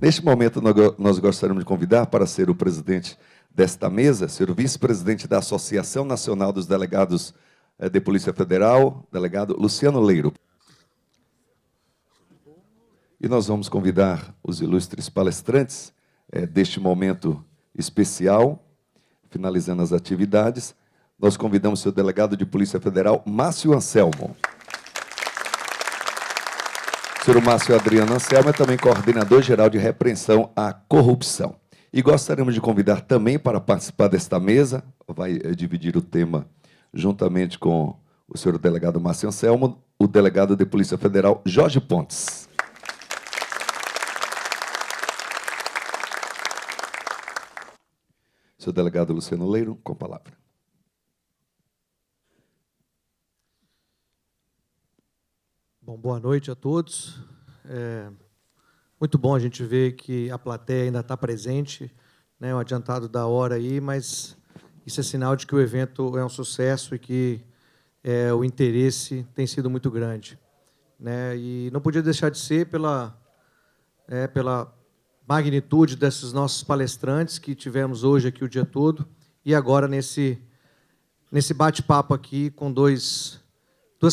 Neste momento, nós gostaríamos de convidar para ser o presidente desta mesa, ser o vice-presidente da Associação Nacional dos Delegados de Polícia Federal, delegado Luciano Leiro. E nós vamos convidar os ilustres palestrantes deste momento especial, finalizando as atividades. Nós convidamos o seu delegado de Polícia Federal, Márcio Anselmo. O senhor Márcio Adriano Anselmo é também coordenador-geral de repreensão à corrupção. E gostaríamos de convidar também para participar desta mesa, vai dividir o tema juntamente com o senhor delegado Márcio Anselmo, o delegado de Polícia Federal, Jorge Pontes. Seu delegado Luciano Leiro, com a palavra. Bom, boa noite a todos. Muito bom a gente ver que a plateia ainda está presente, né, o adiantado da hora aí, mas isso é sinal de que o evento é um sucesso e que o interesse tem sido muito grande, né, e não podia deixar de ser pela magnitude desses nossos palestrantes que tivemos hoje aqui o dia todo e agora nesse bate-papo aqui com duas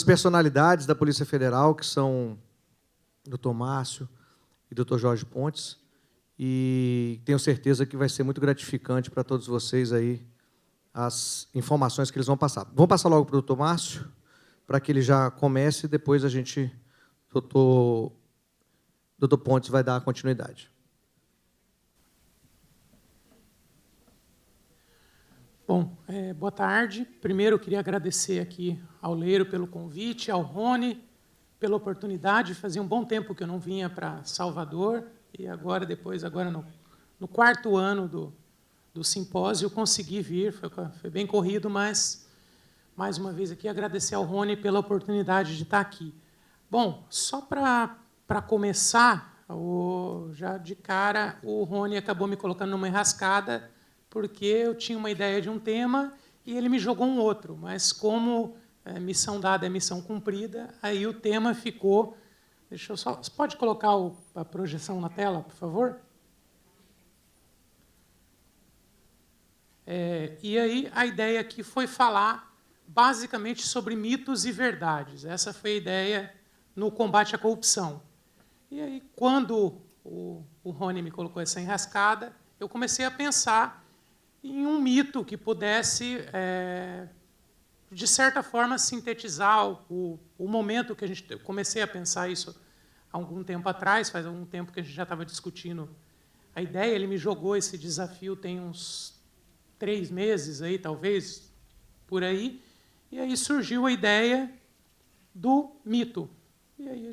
personalidades da Polícia Federal, que são o Dr. Márcio e o Dr. Jorge Pontes, e tenho certeza que vai ser muito gratificante para todos vocês aí as informações que eles vão passar. Vamos passar logo para o Dr. Márcio, para que ele já comece, e depois o Dr. Pontes vai dar a continuidade. Bom, boa tarde. Primeiro, eu queria agradecer aqui ao Leiro pelo convite, ao Rony pela oportunidade. Fazia um bom tempo que eu não vinha para Salvador, e agora no quarto ano do simpósio, eu consegui vir. Foi bem corrido, mas, mais uma vez aqui, agradecer ao Rony pela oportunidade de estar aqui. Bom, só para começar, já de cara, o Rony acabou me colocando numa enrascada, porque eu tinha uma ideia de um tema e ele me jogou um outro, mas como missão dada é missão cumprida, aí o tema ficou... Deixa eu só... Você pode colocar a projeção na tela, por favor? E aí a ideia aqui foi falar basicamente sobre mitos e verdades. Essa foi a ideia no combate à corrupção. E aí, quando o Rony me colocou essa enrascada, eu comecei a pensar em um mito que pudesse, de certa forma, sintetizar o momento que eu comecei a pensar isso há algum tempo atrás, faz algum tempo que a gente já estava discutindo a ideia. Ele me jogou esse desafio tem uns 3 meses, aí, talvez, por aí, e aí surgiu a ideia do mito. E aí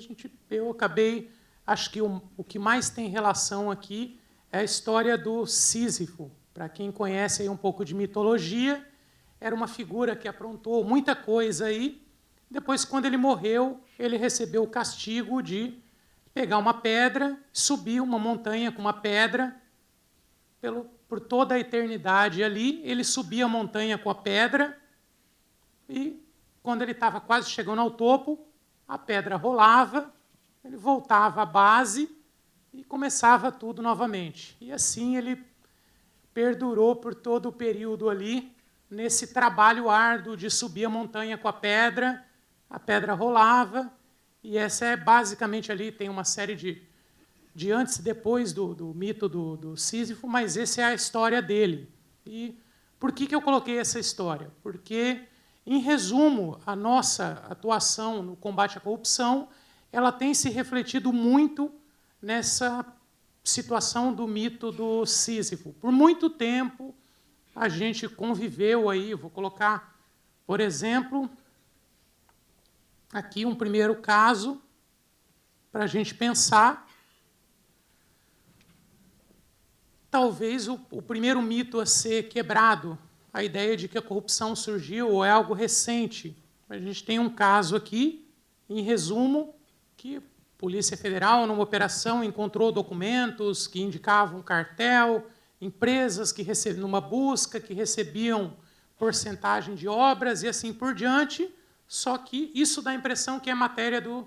eu acabei, acho que o que mais tem relação aqui é a história do Sísifo. Para quem conhece aí um pouco de mitologia, era uma figura que aprontou muita coisa aí. Depois, quando ele morreu, ele recebeu o castigo de pegar uma pedra, subir uma montanha com uma pedra, por toda a eternidade ali. Ele subia a montanha com a pedra e, quando ele estava quase chegando ao topo, a pedra rolava, ele voltava à base e começava tudo novamente. E assim ele perdurou por todo o período ali, nesse trabalho árduo de subir a montanha com a pedra rolava, e essa é basicamente ali, tem uma série de antes e depois do mito do Sísifo, mas essa é a história dele. E por que eu coloquei essa história? Porque, em resumo, a nossa atuação no combate à corrupção, ela tem se refletido muito nessa situação do mito do Sísifo. Por muito tempo, a gente conviveu aí, vou colocar, por exemplo, aqui um primeiro caso, para a gente pensar. Talvez o primeiro mito a ser quebrado, a ideia de que a corrupção surgiu ou é algo recente. A gente tem um caso aqui, em resumo, que Polícia Federal, numa operação, encontrou documentos que indicavam cartel, empresas que numa busca que recebiam porcentagem de obras e assim por diante, só que isso dá a impressão que é matéria do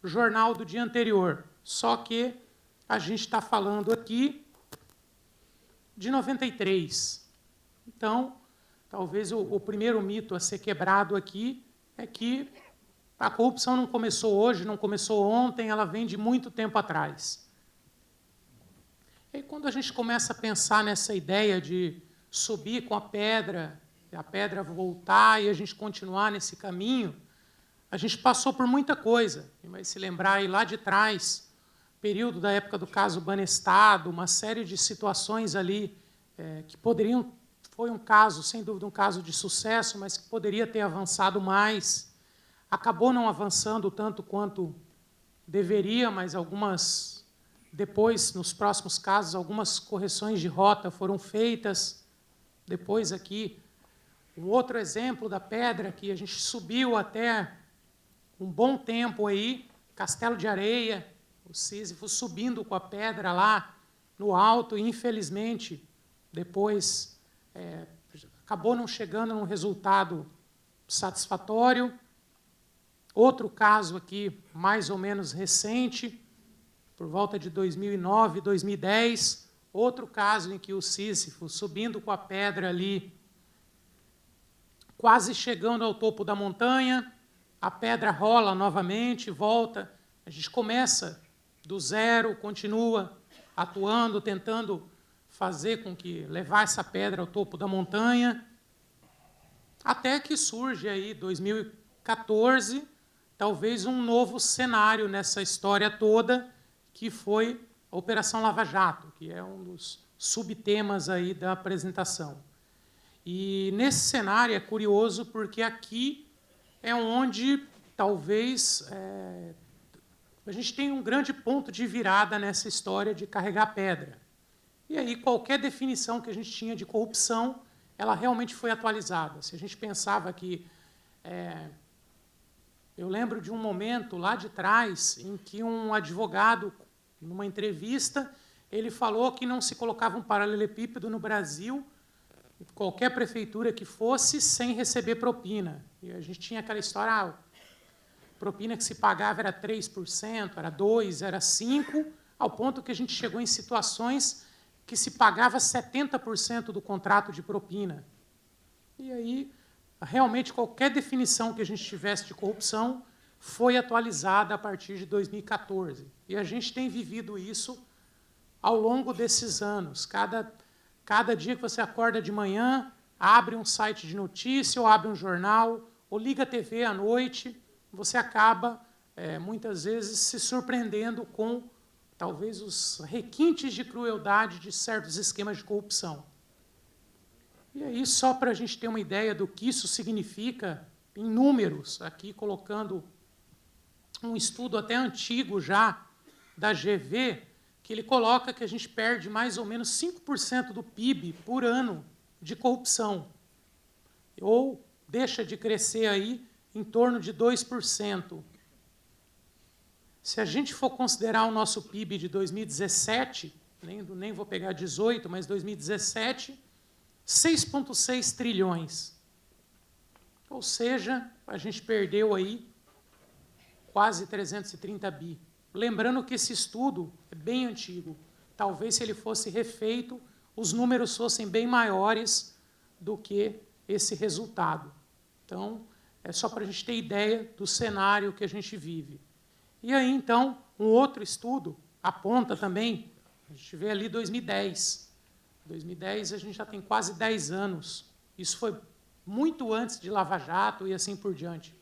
jornal do dia anterior. Só que a gente está falando aqui de 93. Então, talvez o primeiro mito a ser quebrado aqui é que a corrupção não começou hoje, não começou ontem, ela vem de muito tempo atrás. E quando a gente começa a pensar nessa ideia de subir com a pedra voltar e a gente continuar nesse caminho, a gente passou por muita coisa. Quem vai se lembrar aí lá de trás, período da época do caso Banestado, uma série de situações ali que poderiam... Foi um caso, sem dúvida, um caso de sucesso, mas que poderia ter avançado mais. Acabou não avançando tanto quanto deveria, mas algumas... Depois, nos próximos casos, algumas correções de rota foram feitas. Depois, aqui, um outro exemplo da pedra, que a gente subiu até um bom tempo aí, Castelo de Areia, o Sísifo subindo com a pedra lá no alto, e, infelizmente, depois acabou não chegando num resultado satisfatório. Outro caso aqui, mais ou menos recente, por volta de 2009, 2010, outro caso em que o Sísifo, subindo com a pedra ali, quase chegando ao topo da montanha, a pedra rola novamente, volta, a gente começa do zero, continua atuando, tentando fazer com que levar essa pedra ao topo da montanha, até que surge aí, 2014, talvez um novo cenário nessa história toda, que foi a Operação Lava Jato, que é um dos subtemas aí da apresentação. E nesse cenário é curioso porque aqui é onde talvez a gente tem um grande ponto de virada nessa história de carregar pedra. E aí qualquer definição que a gente tinha de corrupção, ela realmente foi atualizada. Se a gente pensava que... eu lembro de um momento lá de trás em que um advogado, numa entrevista, ele falou que não se colocava um paralelepípedo no Brasil, qualquer prefeitura que fosse, sem receber propina. E a gente tinha aquela história, a propina que se pagava era 3%, era 2%, era 5%, ao ponto que a gente chegou em situações que se pagava 70% do contrato de propina. E aí, realmente, qualquer definição que a gente tivesse de corrupção foi atualizada a partir de 2014. E a gente tem vivido isso ao longo desses anos. Cada dia que você acorda de manhã, abre um site de notícia, ou abre um jornal, ou liga a TV à noite, você acaba, muitas vezes, se surpreendendo com, talvez, os requintes de crueldade de certos esquemas de corrupção. E aí, só para a gente ter uma ideia do que isso significa, em números, aqui colocando um estudo até antigo já, da GV, que ele coloca que a gente perde mais ou menos 5% do PIB por ano de corrupção, ou deixa de crescer aí em torno de 2%. Se a gente for considerar o nosso PIB de 2017, nem vou pegar 18, mas 2017, 6,6 trilhões. Ou seja, a gente perdeu aí quase 330 bi. Lembrando que esse estudo é bem antigo. Talvez, se ele fosse refeito, os números fossem bem maiores do que esse resultado. Então, é só para a gente ter ideia do cenário que a gente vive. E aí, então, um outro estudo aponta também, a gente vê ali 2010. 2010, a gente já tem quase 10 anos. Isso foi muito antes de Lava Jato e assim por diante.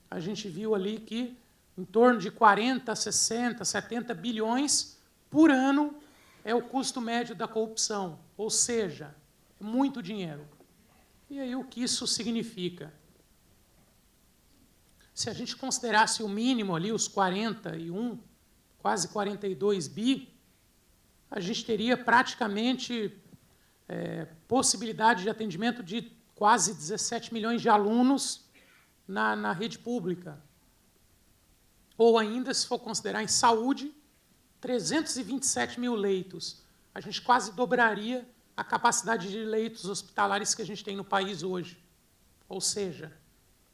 A gente viu ali que em torno de 40, 60, 70 bilhões por ano é o custo médio da corrupção, ou seja, é muito dinheiro. E aí o que isso significa? Se a gente considerasse o mínimo ali, os 41, quase 42 bi, a gente teria praticamente possibilidade de atendimento de quase 17 milhões de alunos na rede pública. Ou ainda, se for considerar em saúde, 327 mil leitos. A gente quase dobraria a capacidade de leitos hospitalares que a gente tem no país hoje. Ou seja,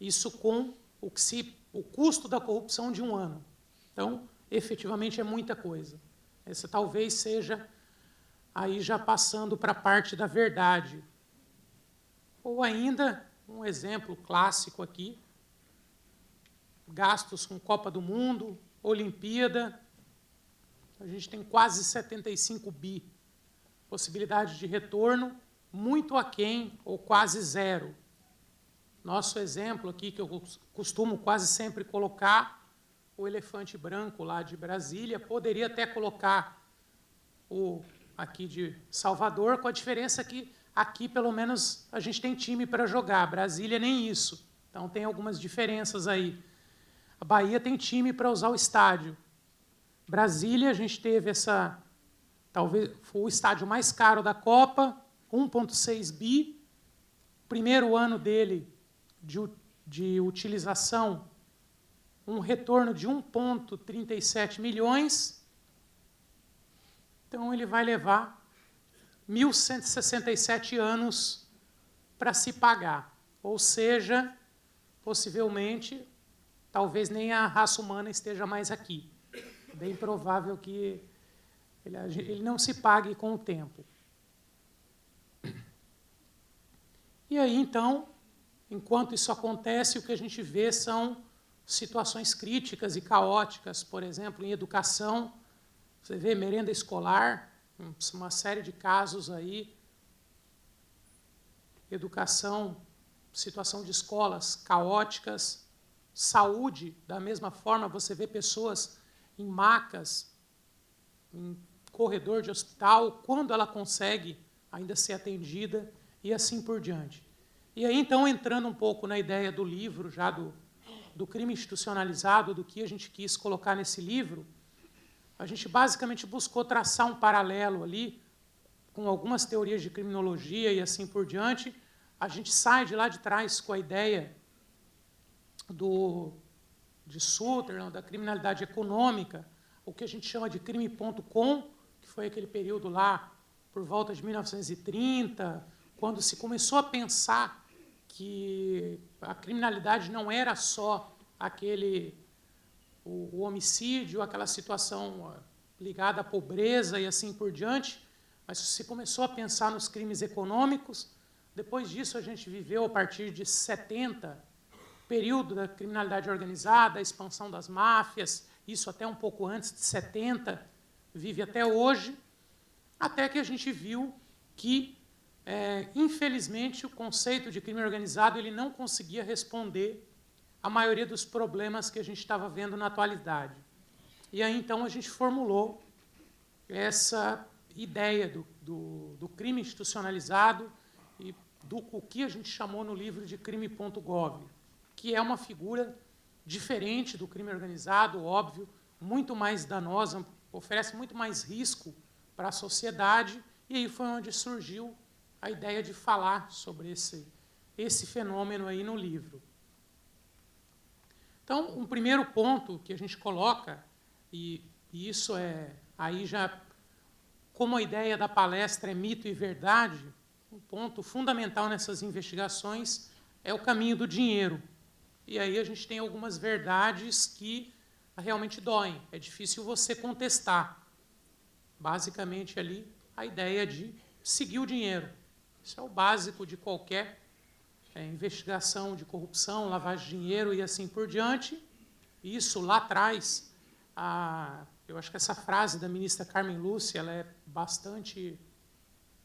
isso com o custo da corrupção de um ano. Então, efetivamente, é muita coisa. Essa talvez seja, aí já passando para a parte da verdade. Ou ainda, um exemplo clássico aqui, gastos com Copa do Mundo, Olimpíada, a gente tem quase 75 bi, possibilidade de retorno muito aquém ou quase zero. Nosso exemplo aqui, que eu costumo quase sempre colocar, o elefante branco lá de Brasília, poderia até colocar o aqui de Salvador, com a diferença que aqui, pelo menos, a gente tem time para jogar. Brasília, nem isso. Então, tem algumas diferenças aí. A Bahia tem time para usar o estádio. Brasília, a gente teve essa... Talvez foi o estádio mais caro da Copa, 1,6 bi. Primeiro ano dele de utilização, um retorno de 1,37 milhões. Então, ele vai levar 1.167 anos para se pagar. Ou seja, possivelmente, talvez nem a raça humana esteja mais aqui. É bem provável que ele não se pague com o tempo. E aí, então, enquanto isso acontece, o que a gente vê são situações críticas e caóticas, por exemplo, em educação. Você vê merenda escolar, uma série de casos aí, educação, situação de escolas caóticas, saúde, da mesma forma, você vê pessoas em macas, em corredor de hospital, quando ela consegue ainda ser atendida, e assim por diante. E aí, então, entrando um pouco na ideia do livro, já do crime institucionalizado, do que a gente quis colocar nesse livro, a gente basicamente buscou traçar um paralelo ali com algumas teorias de criminologia e assim por diante. A gente sai de lá de trás com a ideia de Sutherland, da criminalidade econômica, o que a gente chama de crime.com, que foi aquele período lá por volta de 1930, quando se começou a pensar que a criminalidade não era só o homicídio, aquela situação ligada à pobreza e assim por diante, mas se começou a pensar nos crimes econômicos. Depois disso, a gente viveu, a partir de 70, período da criminalidade organizada, a expansão das máfias, isso até um pouco antes de 70, vive até hoje, até que a gente viu que, infelizmente, o conceito de crime organizado ele não conseguia responder a maioria dos problemas que a gente estava vendo na atualidade. E aí, então, a gente formulou essa ideia do crime institucionalizado e o que a gente chamou no livro de crime.gov, que é uma figura diferente do crime organizado, óbvio, muito mais danosa, oferece muito mais risco para a sociedade, e aí foi onde surgiu a ideia de falar sobre esse fenômeno aí no livro. Então, um primeiro ponto que a gente coloca, e isso aí já, como a ideia da palestra é mito e verdade, um ponto fundamental nessas investigações é o caminho do dinheiro. E aí a gente tem algumas verdades que realmente doem, é difícil você contestar. Basicamente, ali, a ideia de seguir o dinheiro. Isso é o básico de qualquer investigação de corrupção, lavagem de dinheiro e assim por diante. Isso, lá atrás, eu acho que essa frase da ministra Carmen Lúcia ela é bastante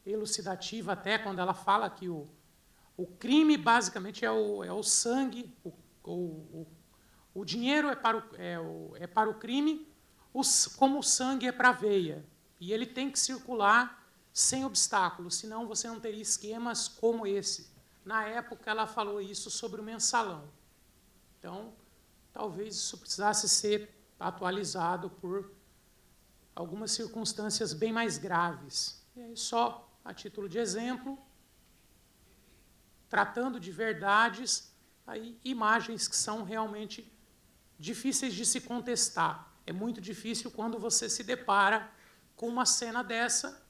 elucidativa, até quando ela fala que o crime, basicamente, é o sangue, o dinheiro é para o crime, como o sangue é para a veia. E ele tem que circular sem obstáculos, senão você não teria esquemas como esse. Na época, ela falou isso sobre o mensalão. Então, talvez isso precisasse ser atualizado por algumas circunstâncias bem mais graves. E aí, só a título de exemplo, tratando de verdades, aí, imagens que são realmente difíceis de se contestar. É muito difícil quando você se depara com uma cena dessa,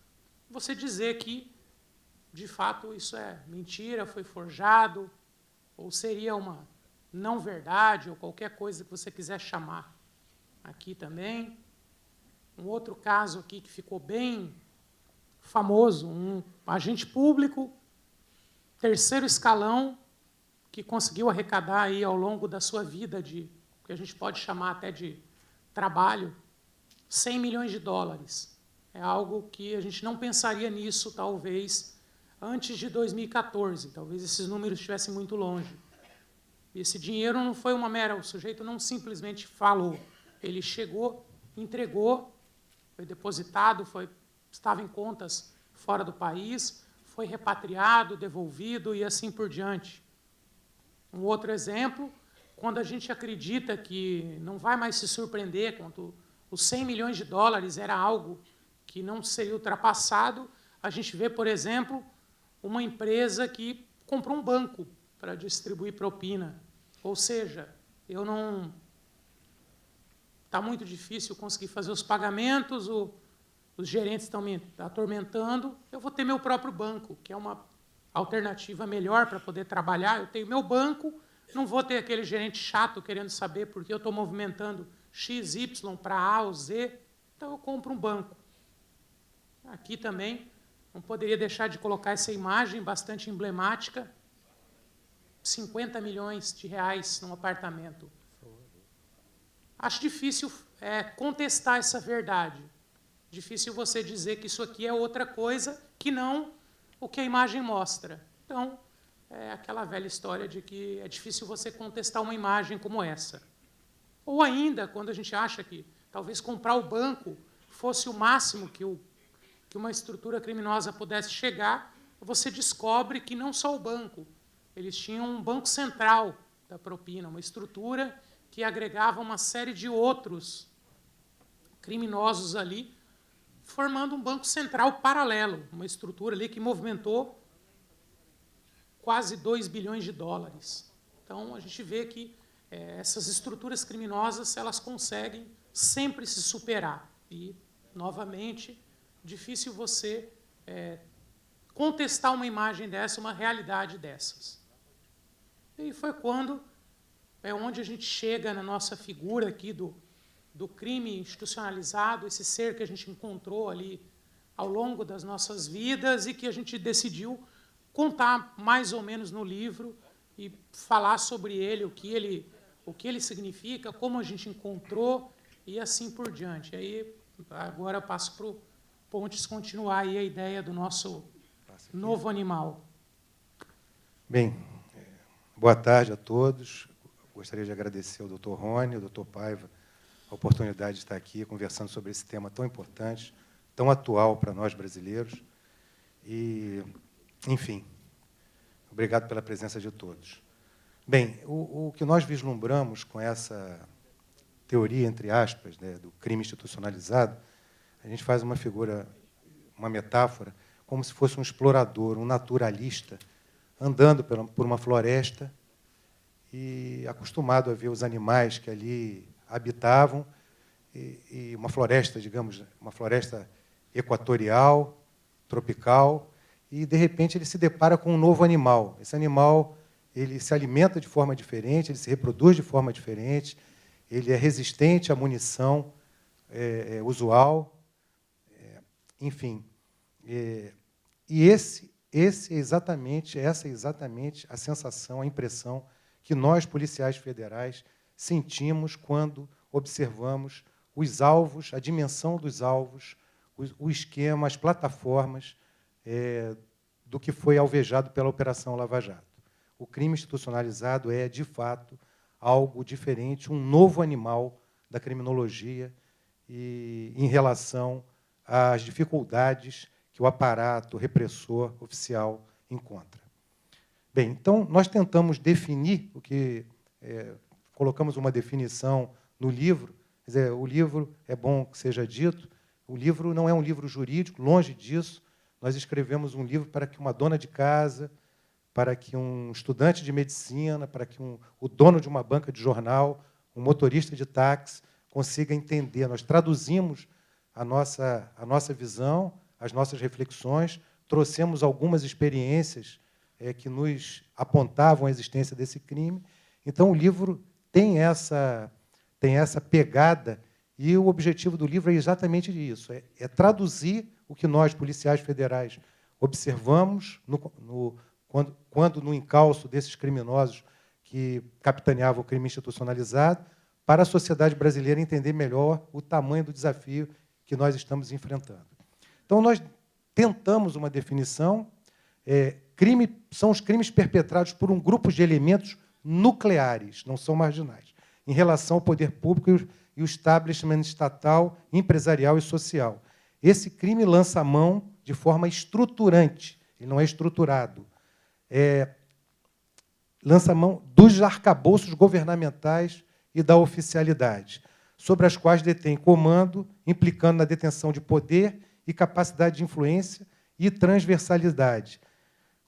você dizer que, de fato, isso é mentira, foi forjado, ou seria uma não verdade, ou qualquer coisa que você quiser chamar. Aqui também, um outro caso aqui que ficou bem famoso, um agente público, terceiro escalão, que conseguiu arrecadar aí ao longo da sua vida, de que a gente pode chamar até de trabalho, 100 milhões de dólares. É algo que a gente não pensaria nisso, talvez, antes de 2014. Talvez esses números estivessem muito longe. E esse dinheiro não foi uma mera... O sujeito não simplesmente falou. Ele chegou, entregou, foi depositado, estava em contas fora do país, foi repatriado, devolvido e assim por diante. Um outro exemplo, quando a gente acredita que não vai mais se surpreender quando os 100 milhões de dólares era algo que não seria ultrapassado, a gente vê, por exemplo, uma empresa que comprou um banco para distribuir propina. Ou seja, está muito difícil conseguir fazer os pagamentos, os gerentes estão me atormentando, eu vou ter meu próprio banco, que é uma alternativa melhor para poder trabalhar. Eu tenho meu banco, não vou ter aquele gerente chato querendo saber porque eu estou movimentando X, Y para A ou Z, então eu compro um banco. Aqui também, não poderia deixar de colocar essa imagem bastante emblemática, 50 milhões de reais num apartamento. Acho difícil contestar essa verdade. Difícil você dizer que isso aqui é outra coisa que não o que a imagem mostra. Então, é aquela velha história de que é difícil você contestar uma imagem como essa. Ou ainda, quando a gente acha que talvez comprar o banco fosse o máximo que uma estrutura criminosa pudesse chegar, você descobre que não só o banco, eles tinham um banco central da propina, uma estrutura que agregava uma série de outros criminosos ali, formando um banco central paralelo, uma estrutura ali que movimentou quase 2 bilhões de dólares. Então, a gente vê que essas estruturas criminosas elas conseguem sempre se superar. E, novamente, difícil você contestar uma imagem dessa, uma realidade dessas. E foi onde a gente chega na nossa figura aqui do crime institucionalizado, esse ser que a gente encontrou ali ao longo das nossas vidas e que a gente decidiu contar mais ou menos no livro e falar sobre ele, o que ele significa, como a gente encontrou e assim por diante. Aí, agora eu passo para o Pontes continuar aí a ideia do nosso novo animal. Bem, boa tarde a todos. Gostaria de agradecer ao Dr. Rony, ao Dr. Paiva, a oportunidade de estar aqui conversando sobre esse tema tão importante, tão atual para nós brasileiros. E, enfim, obrigado pela presença de todos. Bem, o que nós vislumbramos com essa teoria, entre aspas, né, do crime institucionalizado, a gente faz uma figura, uma metáfora, como se fosse um explorador, um naturalista, andando por uma floresta e acostumado a ver os animais que ali habitavam, e uma floresta, digamos, uma floresta equatorial, tropical, e, de repente, ele se depara com um novo animal. Esse animal ele se alimenta de forma diferente, ele se reproduz de forma diferente, ele é resistente à munição usual, enfim. E essa é exatamente a sensação, a impressão que nós, policiais federais, sentimos quando observamos os alvos, a dimensão dos alvos, o esquema, as plataformas do que foi alvejado pela Operação Lava Jato. O crime institucionalizado é, de fato, algo diferente, um novo animal da criminologia e em relação às dificuldades que o aparato repressor oficial encontra. Bem, então, nós tentamos definir o que... colocamos uma definição no livro. Quer dizer, o livro, é bom que seja dito, o livro não é um livro jurídico, longe disso. Nós escrevemos um livro para que uma dona de casa, para que um estudante de medicina, para que o dono de uma banca de jornal, um motorista de táxi, consiga entender. Nós traduzimos a nossa visão, as nossas reflexões, trouxemos algumas experiências que nos apontavam a existência desse crime. Então, o livro tem essa pegada E o objetivo do livro é exatamente isso, é traduzir o que nós, policiais federais, observamos quando no encalço desses criminosos que capitaneavam o crime institucionalizado, para a sociedade brasileira entender melhor o tamanho do desafio que nós estamos enfrentando. Então, nós tentamos uma definição. São os crimes perpetrados por um grupo de elementos nucleares, não são marginais, em relação ao poder público e o establishment estatal, empresarial e social. Esse crime lança a mão de forma estruturante, ele não é estruturado. Lança a mão dos arcabouços governamentais e da oficialidade, sobre as quais detém comando, implicando na detenção de poder e capacidade de influência e transversalidade,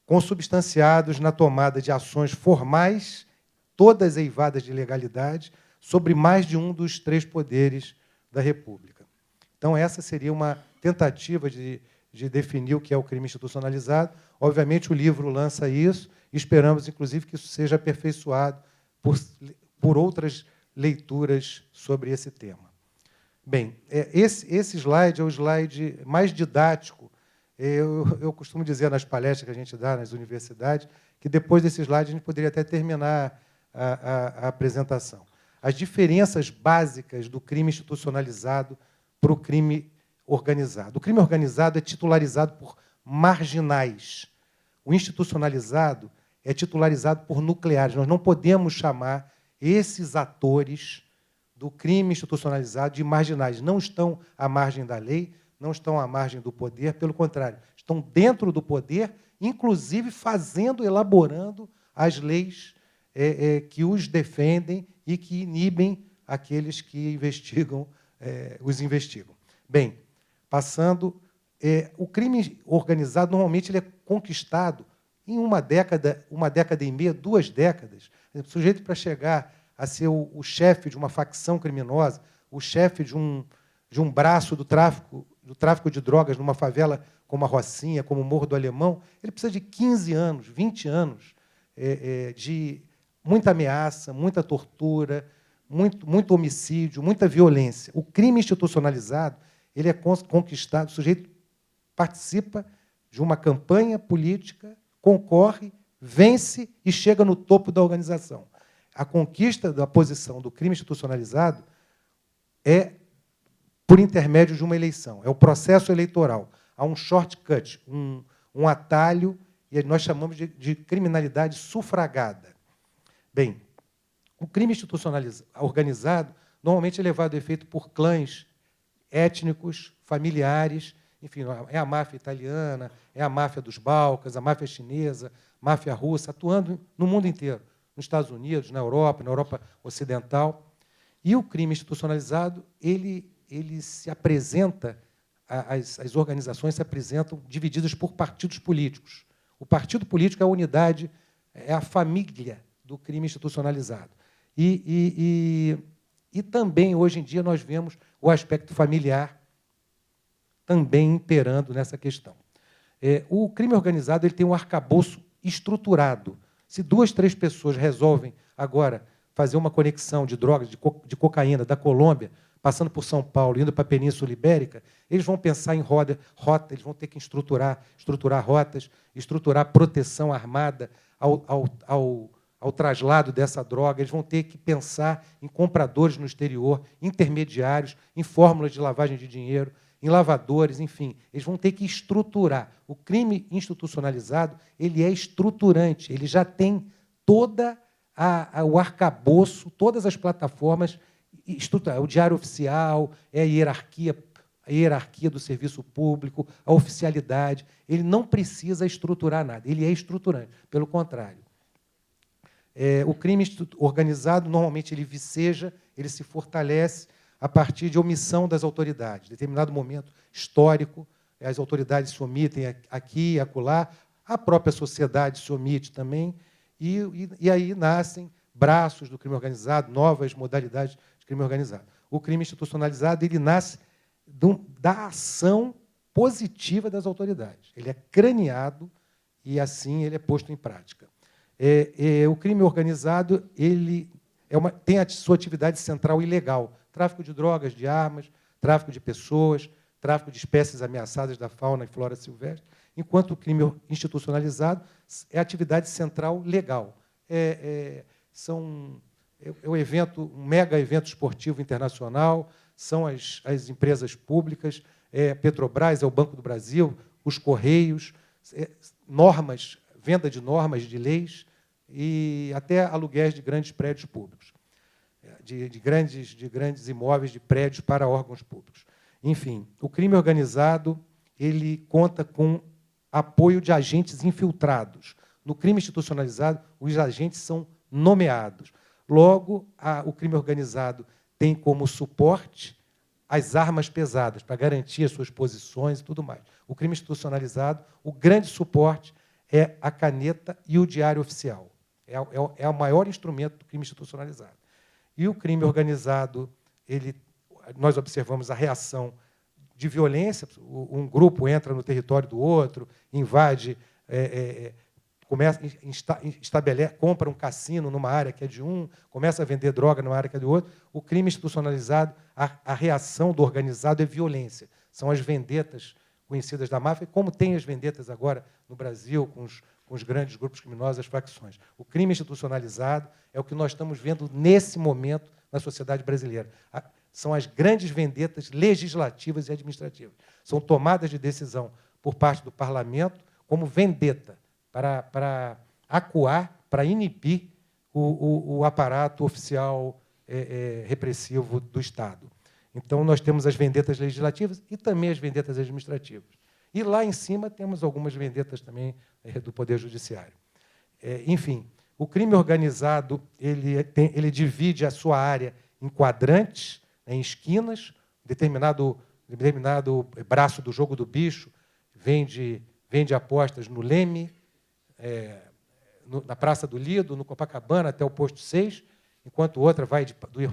consubstanciados na tomada de ações formais, todas eivadas de legalidade, sobre mais de um dos 3 poderes da República. Então, essa seria uma tentativa de definir o que é o crime institucionalizado. Obviamente, o livro lança isso, e esperamos, inclusive, que isso seja aperfeiçoado por outras leituras sobre esse tema. Bem, esse slide é o slide mais didático. Eu costumo dizer nas palestras que a gente dá nas universidades que, depois desse slide, a gente poderia até terminar a apresentação. As diferenças básicas do crime institucionalizado para o crime organizado. O crime organizado é titularizado por marginais. O institucionalizado é titularizado por nucleares. Nós não podemos chamar esses atores do crime institucionalizado de marginais. Não estão à margem da lei, não estão à margem do poder, pelo contrário, estão dentro do poder, inclusive elaborando as leis que os defendem e que inibem aqueles que os investigam. Bem, passando, o crime organizado, normalmente, ele é conquistado em uma década e meia, 2 décadas. O sujeito, para chegar a ser o chefe de uma facção criminosa, o chefe de um braço do tráfico de drogas numa favela como a Rocinha, como o Morro do Alemão, ele precisa de 15 anos, 20 anos de muita ameaça, muita tortura, muito homicídio, muita violência. O crime institucionalizado, ele é conquistado, o sujeito participa de uma campanha política, concorre, vence e chega no topo da organização. A conquista da posição do crime institucionalizado é por intermédio de uma eleição, é o processo eleitoral. Há um shortcut, um atalho, e nós chamamos de criminalidade sufragada. Bem, o crime organizado normalmente é levado a efeito por clãs étnicos, familiares, enfim, é a máfia italiana, é a máfia dos Balcãs, a máfia chinesa, máfia russa, atuando no mundo inteiro, nos Estados Unidos, na Europa Ocidental. E o crime institucionalizado, ele se apresenta, as organizações se apresentam divididas por partidos políticos. O partido político é a unidade, é a família do crime institucionalizado. E também, hoje em dia, nós vemos o aspecto familiar também imperando nessa questão. O crime organizado ele tem um arcabouço estruturado. Se 2, 3 pessoas resolvem agora fazer uma conexão de drogas, de cocaína, da Colômbia, passando por São Paulo, indo para a Península Ibérica, eles vão pensar em rota, eles vão ter que estruturar rotas, estruturar proteção armada ao traslado dessa droga, eles vão ter que pensar em compradores no exterior, intermediários, em fórmulas de lavagem de dinheiro, em lavadores, enfim, eles vão ter que estruturar. O crime institucionalizado, ele é estruturante, ele já tem toda o arcabouço, todas as plataformas, o diário oficial, a hierarquia do serviço público, a oficialidade. Ele não precisa estruturar nada, ele é estruturante, pelo contrário. O crime organizado, normalmente, ele viceja, ele se fortalece a partir de omissão das autoridades. Em determinado momento histórico, as autoridades se omitem aqui e acolá, a própria sociedade se omite também, e aí nascem braços do crime organizado, novas modalidades de crime organizado. O crime institucionalizado ele nasce da ação positiva das autoridades. Ele é craneado e, assim, ele é posto em prática. O crime organizado ele tem a sua atividade central ilegal, tráfico de drogas, de armas, tráfico de pessoas, tráfico de espécies ameaçadas da fauna e flora silvestre, enquanto o crime institucionalizado é a atividade central legal. É um evento, um mega evento esportivo internacional, são as empresas públicas, Petrobras, é o Banco do Brasil, os Correios, normas, venda de normas, de leis, e até aluguéis de grandes prédios públicos, de grandes imóveis, de prédios para órgãos públicos. Enfim, o crime organizado ele conta com apoio de agentes infiltrados. No crime institucionalizado, os agentes são nomeados. Logo, o crime organizado tem como suporte as armas pesadas, para garantir as suas posições e tudo mais. O crime institucionalizado, o grande suporte é a caneta e o diário oficial. É o maior instrumento do crime institucionalizado. E o crime organizado, nós observamos a reação de violência, um grupo entra no território do outro, invade, compra um cassino numa área que é de um, começa a vender droga numa área que é do outro. O crime institucionalizado, a reação do organizado é violência. São as vendetas conhecidas da máfia, como tem as vendetas agora no Brasil, com os grandes grupos criminosos, as facções. O crime institucionalizado é o que nós estamos vendo nesse momento na sociedade brasileira. São as grandes vendetas legislativas e administrativas. São tomadas de decisão por parte do parlamento como vendeta, para acuar, para inibir o aparato oficial repressivo do Estado. Então, nós temos as vendetas legislativas e também as vendetas administrativas. E lá em cima temos algumas vendetas também do Poder Judiciário. Enfim, o crime organizado ele divide a sua área em quadrantes, em esquinas, determinado braço do jogo do bicho vende apostas no Leme, na Praça do Lido, no Copacabana até o posto 6, enquanto outra vai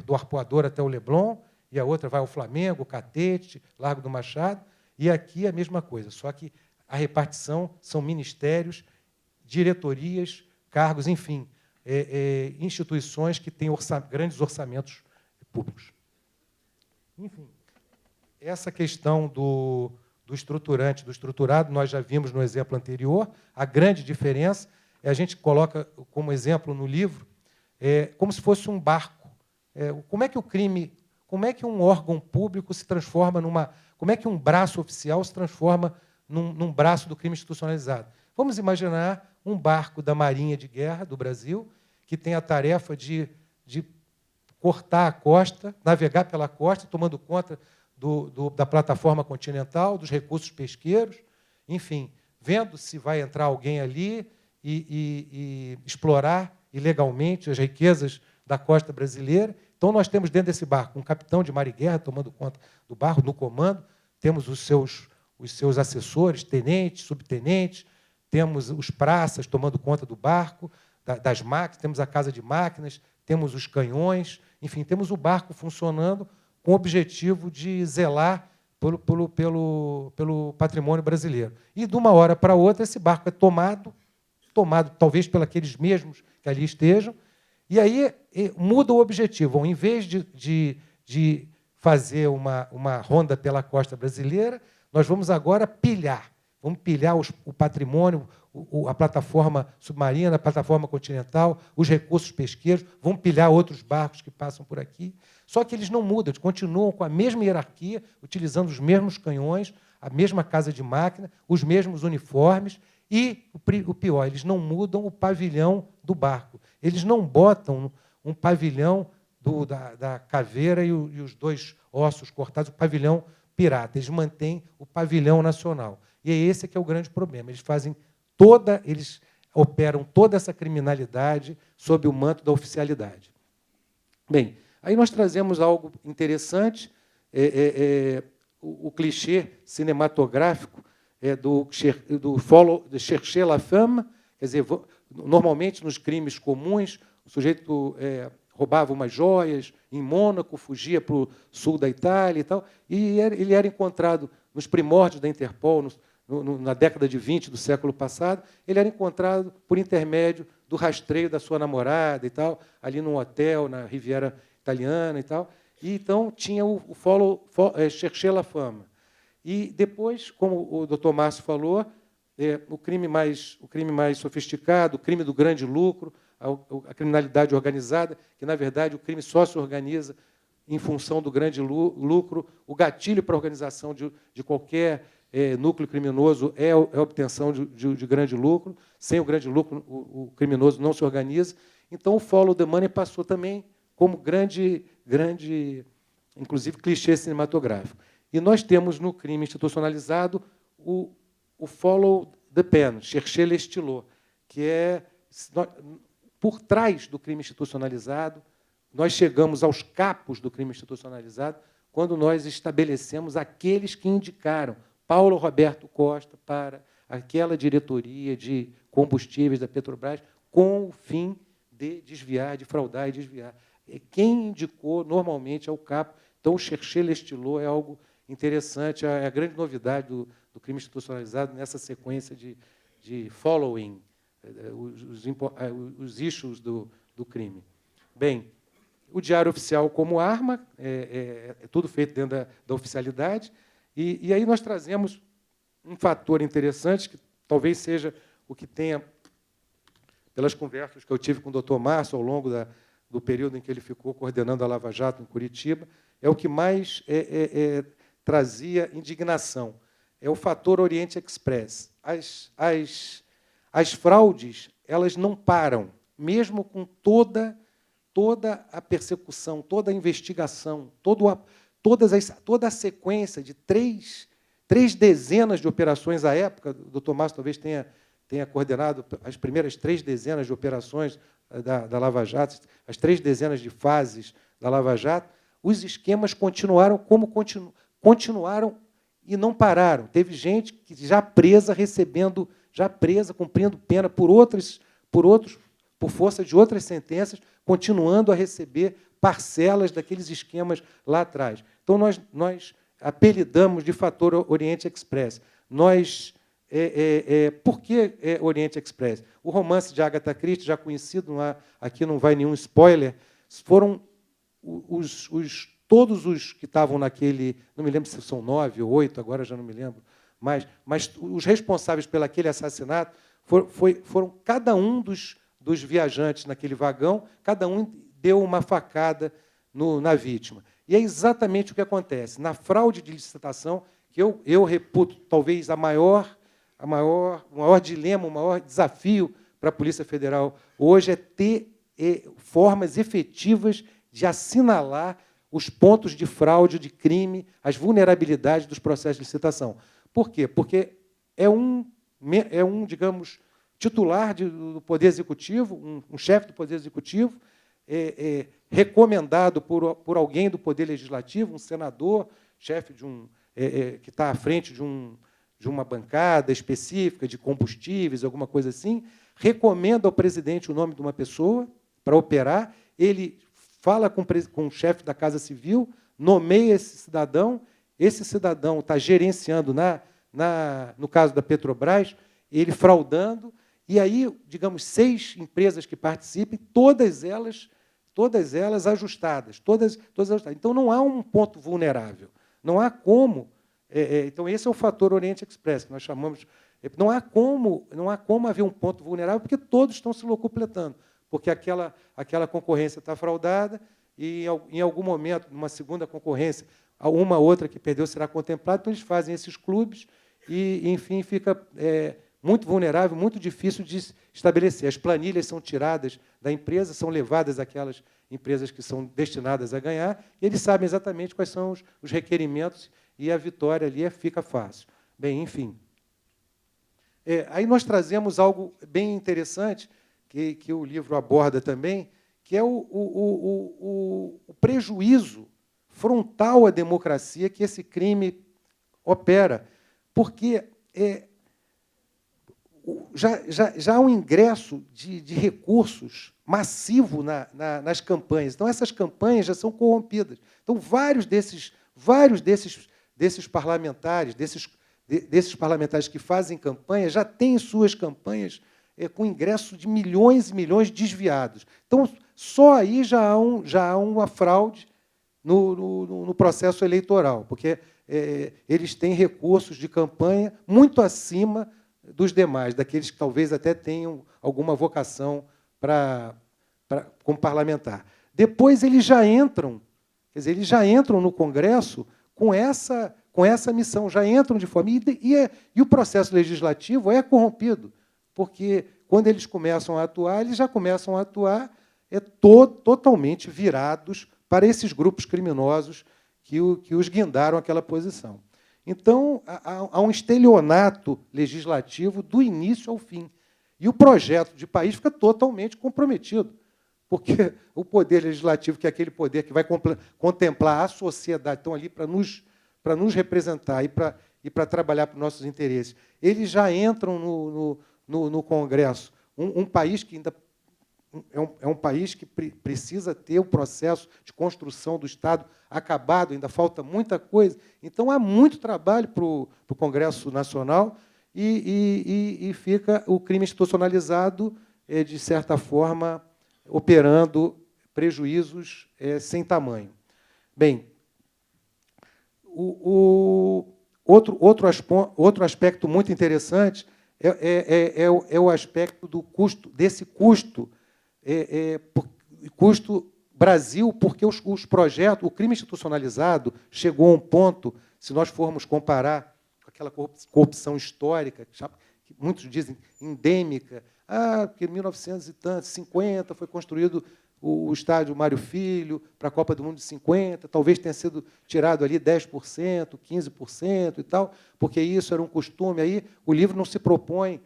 do Arpoador até o Leblon, e a outra vai ao Flamengo, Catete, Largo do Machado, e aqui a mesma coisa, só que a repartição são ministérios, diretorias, cargos, enfim, instituições que têm grandes orçamentos públicos. Enfim, essa questão do estruturante, do estruturado, nós já vimos no exemplo anterior. A grande diferença a gente coloca como exemplo no livro, como se fosse um barco. Como é que um órgão público se transforma como é que um braço oficial se transforma num braço do crime institucionalizado? Vamos imaginar um barco da Marinha de Guerra do Brasil, que tem a tarefa de cortar a costa, navegar pela costa, tomando conta da plataforma continental, dos recursos pesqueiros, enfim, vendo se vai entrar alguém ali e explorar ilegalmente as riquezas da costa brasileira. Então, nós temos dentro desse barco um capitão de mar e guerra tomando conta do barco, no comando, temos os seus assessores, tenentes, subtenentes, temos os praças tomando conta do barco, das máquinas, temos a casa de máquinas, temos os canhões, enfim, temos o barco funcionando com o objetivo de zelar pelo patrimônio brasileiro. E, de uma hora para outra, esse barco é tomado talvez por aqueles mesmos que ali estejam, e aí muda o objetivo. Ao invés de fazer uma ronda pela costa brasileira, nós vamos agora pilhar. Vamos pilhar o patrimônio, a plataforma submarina, a plataforma continental, os recursos pesqueiros, vamos pilhar outros barcos que passam por aqui. Só que eles não mudam, eles continuam com a mesma hierarquia, utilizando os mesmos canhões, a mesma casa de máquina, os mesmos uniformes, e, o pior, eles não mudam o pavilhão do barco. Eles não botam um pavilhão da caveira e os dois ossos cortados, o pavilhão pirata. Eles mantêm o pavilhão nacional. E é esse que é o grande problema. Eles operam toda essa criminalidade sob o manto da oficialidade. Bem, aí nós trazemos algo interessante, o clichê cinematográfico do chercher la femme, quer dizer, normalmente nos crimes comuns, o sujeito roubava umas joias em Mônaco, fugia para o sul da Itália e tal, e ele era encontrado nos primórdios da Interpol, na década de 20 do século passado, ele era encontrado por intermédio do rastreio da sua namorada e tal, ali num hotel na Riviera Italiana e tal. E, então, tinha o cherchez la femme. E depois, como o doutor Márcio falou, o crime mais sofisticado, o crime do grande lucro, a criminalidade organizada, que, na verdade, o crime só se organiza em função do grande lucro. O gatilho para a organização de qualquer núcleo criminoso é a obtenção de grande lucro. Sem o grande lucro, o criminoso não se organiza. Então, o follow the money passou também como grande, inclusive, clichê cinematográfico. E nós temos no crime institucionalizado o follow the pen, cherchez le stylo, que é, por trás do crime institucionalizado, nós chegamos aos capos do crime institucionalizado quando nós estabelecemos aqueles que indicaram Paulo Roberto Costa para aquela diretoria de combustíveis da Petrobras com o fim de desviar, de fraudar e desviar. Quem indicou, normalmente, é o capo. Então, o cherchez le stylo é algo interessante, é a grande novidade do crime institucionalizado nessa sequência de following os issues do crime. Bem, o diário oficial como arma, é tudo feito dentro da oficialidade, e aí nós trazemos um fator interessante, que talvez seja o que tenha, pelas conversas que eu tive com o doutor Márcio ao longo do período em que ele ficou coordenando a Lava Jato em Curitiba, é o que mais trazia indignação. É o fator Oriente Express. As fraudes, elas não param, mesmo com toda a persecução, toda a investigação, toda a sequência de três dezenas de operações à época. O doutor Márcio talvez tenha coordenado as primeiras 3 dezenas de operações da Lava Jato, as 3 dezenas de fases da Lava Jato. Os esquemas continuaram continuaram e não pararam. Teve gente que já presa, cumprindo pena por força de outras sentenças, continuando a receber parcelas daqueles esquemas lá atrás. Então, nós apelidamos de fator Oriente Express. Por que Oriente Express? O romance de Agatha Christie, já conhecido, aqui não vai nenhum spoiler, foram todos os que estavam naquele, não me lembro se são 9 ou 8, agora já não me lembro, mas os responsáveis pelaquele assassinato foram cada um dos viajantes naquele vagão, cada um deu uma facada na vítima. E é exatamente o que acontece. Na fraude de licitação, que eu reputo talvez o maior dilema, o maior desafio para a Polícia Federal hoje é ter formas efetivas de assinalar os pontos de fraude, de crime, as vulnerabilidades dos processos de licitação. Por quê? Porque é um digamos, titular do Poder Executivo, um chefe do Poder Executivo, recomendado por alguém do Poder Legislativo, um senador, chefe que está à frente de uma bancada específica de combustíveis, alguma coisa assim, recomenda ao presidente o nome de uma pessoa para operar, ele fala com o chefe da Casa Civil, nomeia esse cidadão está gerenciando, no caso da Petrobras, ele fraudando, e aí, digamos, 6 empresas que participem, todas elas ajustadas, todas ajustadas. Então, não há um ponto vulnerável. Não há como... então, esse é o fator Oriente Express, que nós chamamos... Não há como haver um ponto vulnerável, porque todos estão se locupletando, porque aquela concorrência está fraudada e, em algum momento, numa segunda concorrência, uma outra que perdeu será contemplada, então eles fazem esses clubes e, enfim, fica muito vulnerável, muito difícil de estabelecer. As planilhas são tiradas da empresa, são levadas àquelas empresas que são destinadas a ganhar, e eles sabem exatamente quais são os requerimentos, e a vitória ali fica fácil. Bem, enfim. Aí nós trazemos algo bem interessante, que o livro aborda também, que é o prejuízo frontal à democracia que esse crime opera. Porque já há um ingresso de recursos massivo nas campanhas. Então, essas campanhas já são corrompidas. Então, vários desses parlamentares, desses parlamentares que fazem campanha, já têm suas campanhas com ingresso de milhões e milhões desviados. Então, só aí já há uma fraude no processo eleitoral, porque eles têm recursos de campanha muito acima dos demais, daqueles que talvez até tenham alguma vocação como parlamentar. Depois eles já entram, quer dizer, eles já entram no Congresso com essa missão, já entram de forma... E o processo legislativo é corrompido, porque, quando eles começam a atuar, eles já começam a atuar totalmente virados para esses grupos criminosos que os guindaram àquela posição. Então, há um estelionato legislativo do início ao fim. E o projeto de país fica totalmente comprometido, porque o poder legislativo, que é aquele poder que vai contemplar a sociedade, estão ali para nos representar e para trabalhar para os nossos interesses, eles já entram no Congresso. Um país que ainda é um país que precisa ter o processo de construção do Estado acabado, ainda falta muita coisa. Então, há muito trabalho para o Congresso Nacional e fica o crime institucionalizado, de certa forma, operando prejuízos sem tamanho. Bem, outro aspecto muito interessante é o aspecto do custo, desse custo Brasil, porque os projetos, o crime institucionalizado chegou a um ponto, se nós formos comparar com aquela corrupção histórica, que muitos dizem endêmica, porque em 1950 foi construído o estádio Mário Filho para a Copa do Mundo de 50, talvez tenha sido tirado ali 10%, 15% e tal, porque isso era um costume. Aí o livro não se propõe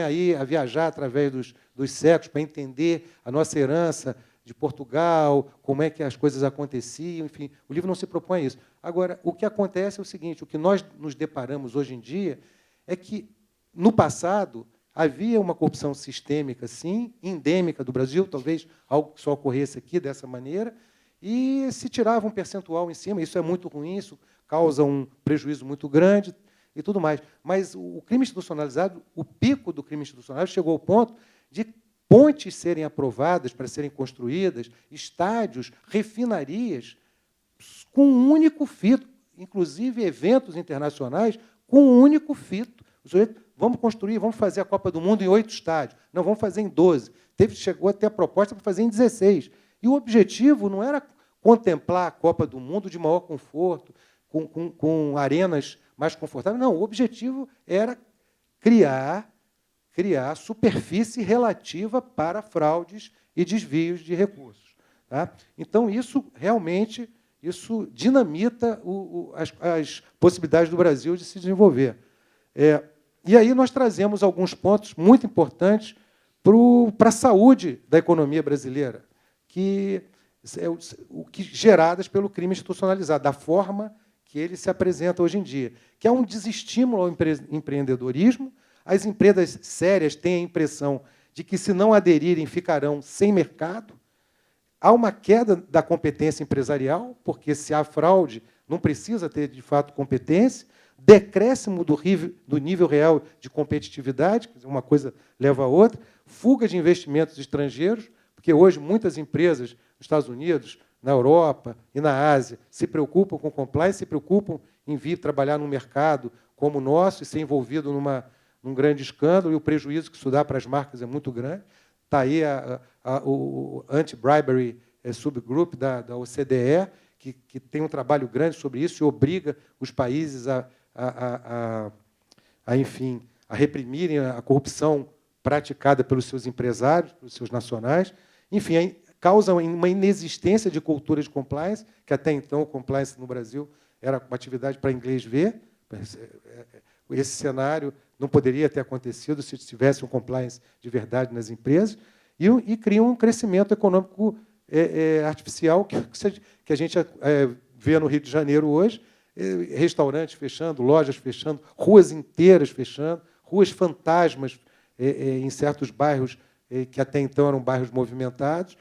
aí a viajar através dos séculos para entender a nossa herança de Portugal, como é que as coisas aconteciam, enfim, o livro não se propõe a isso. Agora, o que acontece é o seguinte, o que nós nos deparamos hoje em dia é que, no passado, havia uma corrupção sistêmica, sim, endêmica do Brasil, talvez algo que só ocorresse aqui dessa maneira, e se tirava um percentual em cima, isso é muito ruim, isso causa um prejuízo muito grande, e tudo mais. Mas o crime institucionalizado, o pico do crime institucional chegou ao ponto de pontes serem aprovadas para serem construídas, estádios, refinarias, com um único fito, inclusive eventos internacionais com um único fito. Vamos construir, vamos fazer a Copa do Mundo em 8 estádios. Não, vamos fazer em 12. Chegou até a proposta para fazer em 16. E o objetivo não era contemplar a Copa do Mundo de maior conforto, com arenas mais confortável. Não, o objetivo era criar superfície relativa para fraudes e desvios de recursos. Tá? Então, isso realmente dinamita as possibilidades do Brasil de se desenvolver. E aí nós trazemos alguns pontos muito importantes para a saúde da economia brasileira, geradas pelo crime institucionalizado, da forma que ele se apresenta hoje em dia, que é um desestímulo ao empreendedorismo. As empresas sérias têm a impressão de que, se não aderirem, ficarão sem mercado. Há uma queda da competência empresarial, porque, se há fraude, não precisa ter, de fato, competência. Decréscimo do nível real de competitividade, uma coisa leva a outra. Fuga de investimentos estrangeiros, porque hoje muitas empresas nos Estados Unidos, na Europa e na Ásia se preocupam com compliance, se preocupam em vir trabalhar num mercado como o nosso e ser envolvido num grande escândalo, e o prejuízo que isso dá para as marcas é muito grande. Está aí o Anti-Bribery Subgroup da OCDE, que tem um trabalho grande sobre isso e obriga os países enfim, a reprimirem a corrupção praticada pelos seus empresários, pelos seus nacionais. Enfim, causa uma inexistência de cultura de compliance, que até então o compliance no Brasil era uma atividade para inglês ver. Esse cenário não poderia ter acontecido se tivesse um compliance de verdade nas empresas, e cria um crescimento econômico artificial que a gente vê no Rio de Janeiro hoje, restaurantes fechando, lojas fechando, ruas inteiras fechando, ruas fantasmas em certos bairros que até então eram bairros movimentados,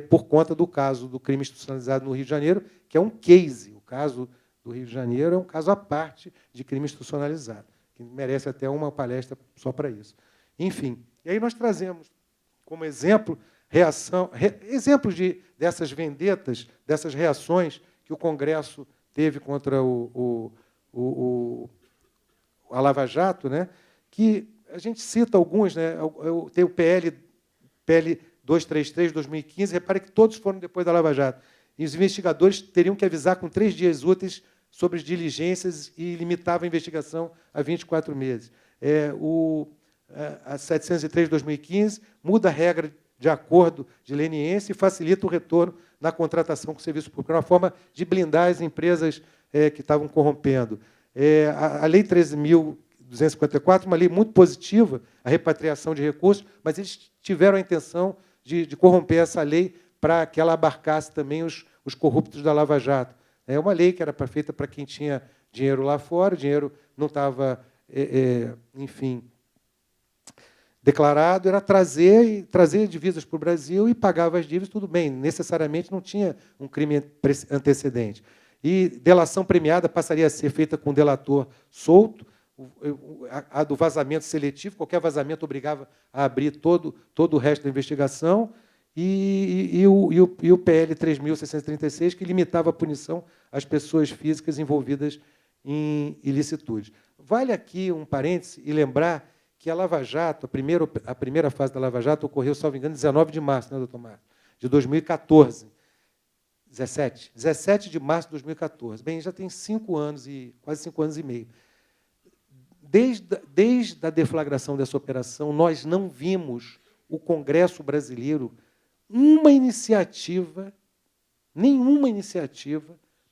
por conta do caso do crime institucionalizado no Rio de Janeiro, que é um case. O caso do Rio de Janeiro é um caso à parte de crime institucionalizado, que merece até uma palestra só para isso. Enfim, e aí nós trazemos como exemplo exemplos dessas vendetas, dessas reações que o Congresso teve contra a Lava Jato, né, que a gente cita alguns, né, tem o PL 233 de 2015, repare que todos foram depois da Lava Jato. E os investigadores teriam que avisar com 3 dias úteis sobre as diligências e limitava a investigação a 24 meses. A 703 de 2015 muda a regra de acordo de leniência e facilita o retorno na contratação com o serviço público. É uma forma de blindar as empresas que estavam corrompendo. A Lei 13.254, uma lei muito positiva, a repatriação de recursos, mas eles tiveram a intenção de corromper essa lei para que ela abarcasse também os corruptos da Lava Jato. É uma lei que era feita para quem tinha dinheiro lá fora, o dinheiro não estava, enfim, declarado, era trazer divisas para o Brasil e pagava as dívidas, tudo bem, necessariamente não tinha um crime antecedente. E delação premiada passaria a ser feita com delator solto, a do vazamento seletivo, qualquer vazamento obrigava a abrir todo o resto da investigação, e o PL 3.636, que limitava a punição às pessoas físicas envolvidas em ilicitudes. Vale aqui um parêntese e lembrar que a Lava Jato, a primeira fase da Lava Jato ocorreu, salvo engano, 19 de março, né, doutor Marcos? De 2014. 17 de março de 2014. Bem, já tem 5 anos, quase 5 anos e meio. Desde a deflagração dessa operação, nós não vimos o Congresso brasileiro nenhuma iniciativa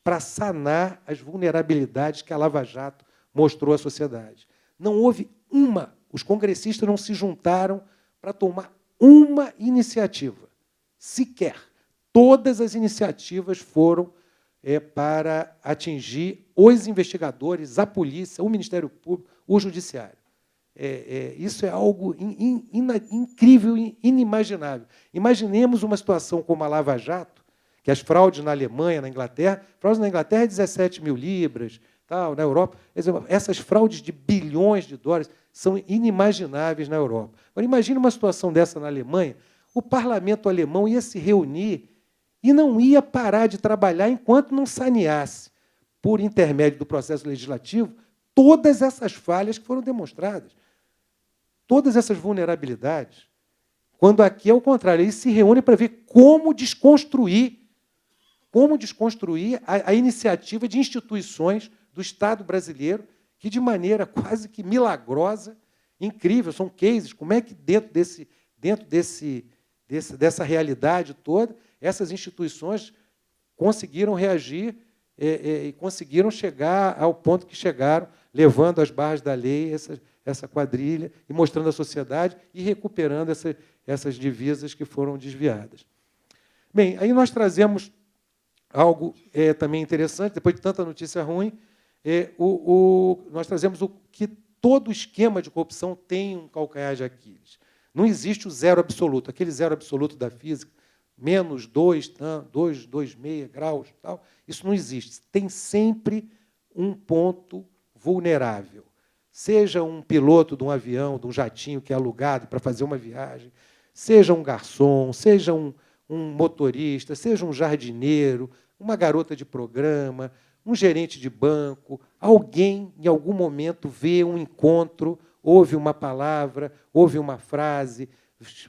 para sanar as vulnerabilidades que a Lava Jato mostrou à sociedade. Não houve uma. Os congressistas não se juntaram para tomar uma iniciativa, sequer. Todas as iniciativas foram para atingir os investigadores, a polícia, o Ministério Público, o Judiciário. Isso é algo incrível e inimaginável. Imaginemos uma situação como a Lava Jato, que as fraudes na Alemanha, na Inglaterra, fraudes na Inglaterra é 17 mil libras, tal, na Europa. Essas fraudes de bilhões de dólares são inimagináveis na Europa. Agora, imagine uma situação dessa na Alemanha, o parlamento alemão ia se reunir e não ia parar de trabalhar enquanto não saneasse, por intermédio do processo legislativo, todas essas falhas que foram demonstradas, todas essas vulnerabilidades. Quando aqui é o contrário, eles se reúnem para ver como desconstruir a iniciativa de instituições do Estado brasileiro, que, de maneira quase que milagrosa, incrível, são cases, como é que dentro dessa realidade toda, essas instituições conseguiram reagir e conseguiram chegar ao ponto que chegaram, levando às barras da lei essa quadrilha e mostrando à sociedade e recuperando essas divisas que foram desviadas. Bem, aí nós trazemos algo também interessante, depois de tanta notícia ruim, nós trazemos que todo esquema de corrupção tem um calcanhar de Aquiles. Não existe o zero absoluto, aquele zero absoluto da física, menos 2,6 graus, tal. Isso não existe. Tem sempre um ponto vulnerável. Seja um piloto de um avião, de um jatinho que é alugado para fazer uma viagem, seja um garçom, seja um motorista, seja um jardineiro, uma garota de programa, um gerente de banco, alguém, em algum momento, vê um encontro, ouve uma palavra, ouve uma frase,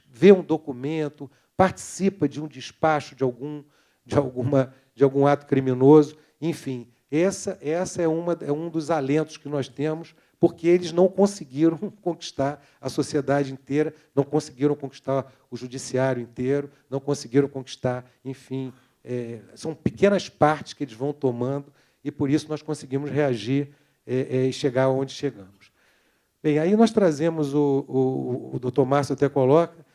vê um documento, participa de um despacho de algum ato criminoso. Enfim, essa é um dos alentos que nós temos, porque eles não conseguiram conquistar a sociedade inteira, não conseguiram conquistar o judiciário inteiro, não conseguiram conquistar, enfim, são pequenas partes que eles vão tomando, e por isso nós conseguimos reagir e chegar onde chegamos. Bem, aí nós trazemos, o doutor Márcio até coloca,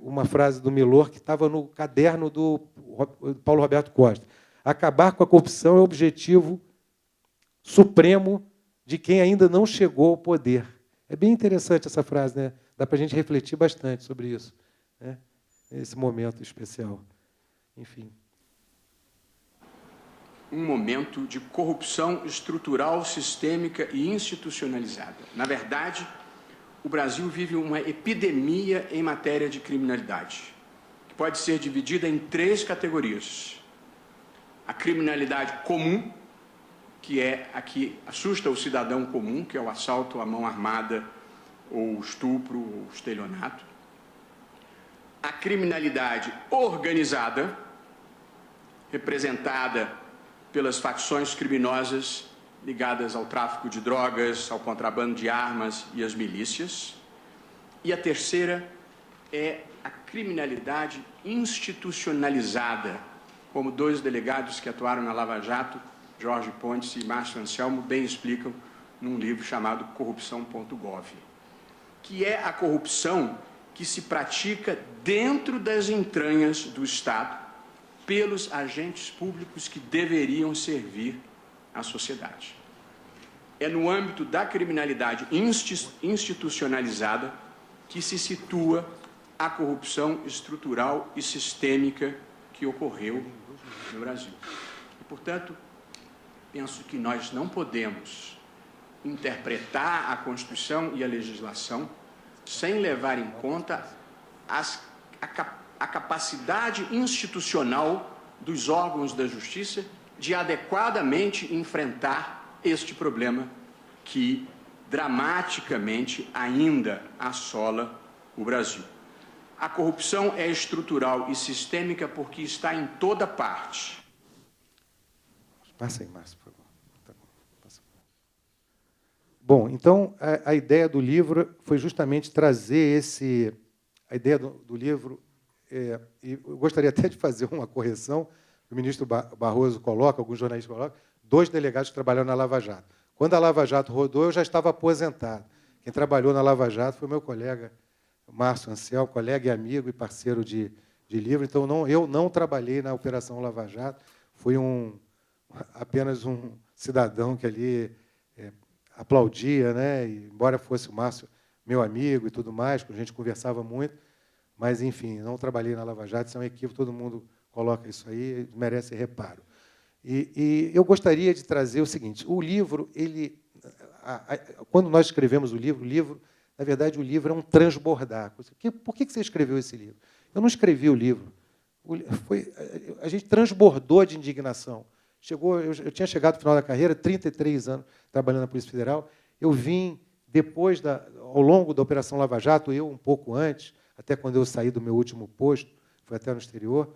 uma frase do Milor que estava no caderno do Paulo Roberto Costa. Acabar com a corrupção é o objetivo supremo de quem ainda não chegou ao poder. É bem interessante essa frase, né? Dá para a gente refletir bastante sobre isso, né? Nesse momento especial. Enfim. Um momento de corrupção estrutural, sistêmica e institucionalizada. Na verdade, o Brasil vive uma epidemia em matéria de criminalidade. pode ser dividida em 3 categorias. A criminalidade comum, que é a que assusta o cidadão comum, que é o assalto à mão armada, ou o estupro, ou o estelionato. A criminalidade organizada, representada pelas facções criminosas ligadas ao tráfico de drogas, ao contrabando de armas e às milícias. E a terceira é a criminalidade institucionalizada, como 2 delegados que atuaram na Lava Jato, Jorge Pontes e Márcio Anselmo, bem explicam num livro chamado Corrupção.gov, que é a corrupção que se pratica dentro das entranhas do Estado pelos agentes públicos que deveriam servir à sociedade. É no âmbito da criminalidade institucionalizada que se situa a corrupção estrutural e sistêmica que ocorreu no Brasil. E, portanto, penso que nós não podemos interpretar a Constituição e a legislação sem levar em conta a capacidade institucional dos órgãos da Justiça de adequadamente enfrentar este problema que dramaticamente ainda assola o Brasil. A corrupção é estrutural e sistêmica porque está em toda parte. Passa aí, Márcio, por favor. Tá bom. Passa. Bom, então, a ideia do livro foi justamente trazer esse... A ideia do livro... e eu gostaria até de fazer uma correção. O ministro Barroso coloca, alguns jornalistas colocam, 2 delegados que trabalharam na Lava Jato. Quando a Lava Jato rodou, eu já estava aposentado. Quem trabalhou na Lava Jato foi o meu colega Márcio Anselmo, colega e amigo e parceiro de livro. Então, eu não trabalhei na Operação Lava Jato, fui apenas um cidadão que ali aplaudia, né? E, embora fosse o Márcio meu amigo e tudo mais, a gente conversava muito, mas, enfim, não trabalhei na Lava Jato, isso é um equívoco, todo mundo coloca isso aí, merece reparo. E eu gostaria de trazer o seguinte, o livro, quando nós escrevemos o livro, na verdade, o livro é um transbordar. Por que você escreveu esse livro? Eu não escrevi o livro. A gente transbordou de indignação. Eu tinha chegado no final da carreira, 33 anos trabalhando na Polícia Federal. Eu vim, depois, ao longo da Operação Lava Jato, eu um pouco antes, até quando eu saí do meu último posto, fui até no exterior,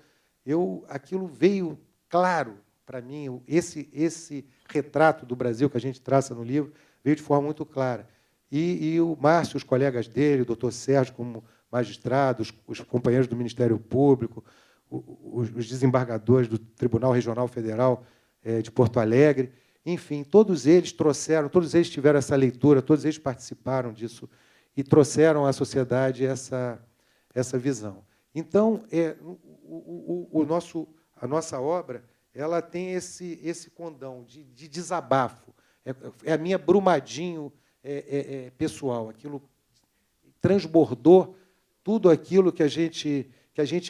aquilo veio claro para mim, esse retrato do Brasil que a gente traça no livro, veio de forma muito clara. E o Márcio, os colegas dele, o doutor Sérgio, como magistrado, os companheiros do Ministério Público, os desembargadores do Tribunal Regional Federal de Porto Alegre, enfim, todos eles tiveram essa leitura, todos eles participaram disso e trouxeram à sociedade essa visão. Então, a nossa obra ela tem esse condão de desabafo. É a minha Brumadinho pessoal. Aquilo transbordou tudo aquilo que a gente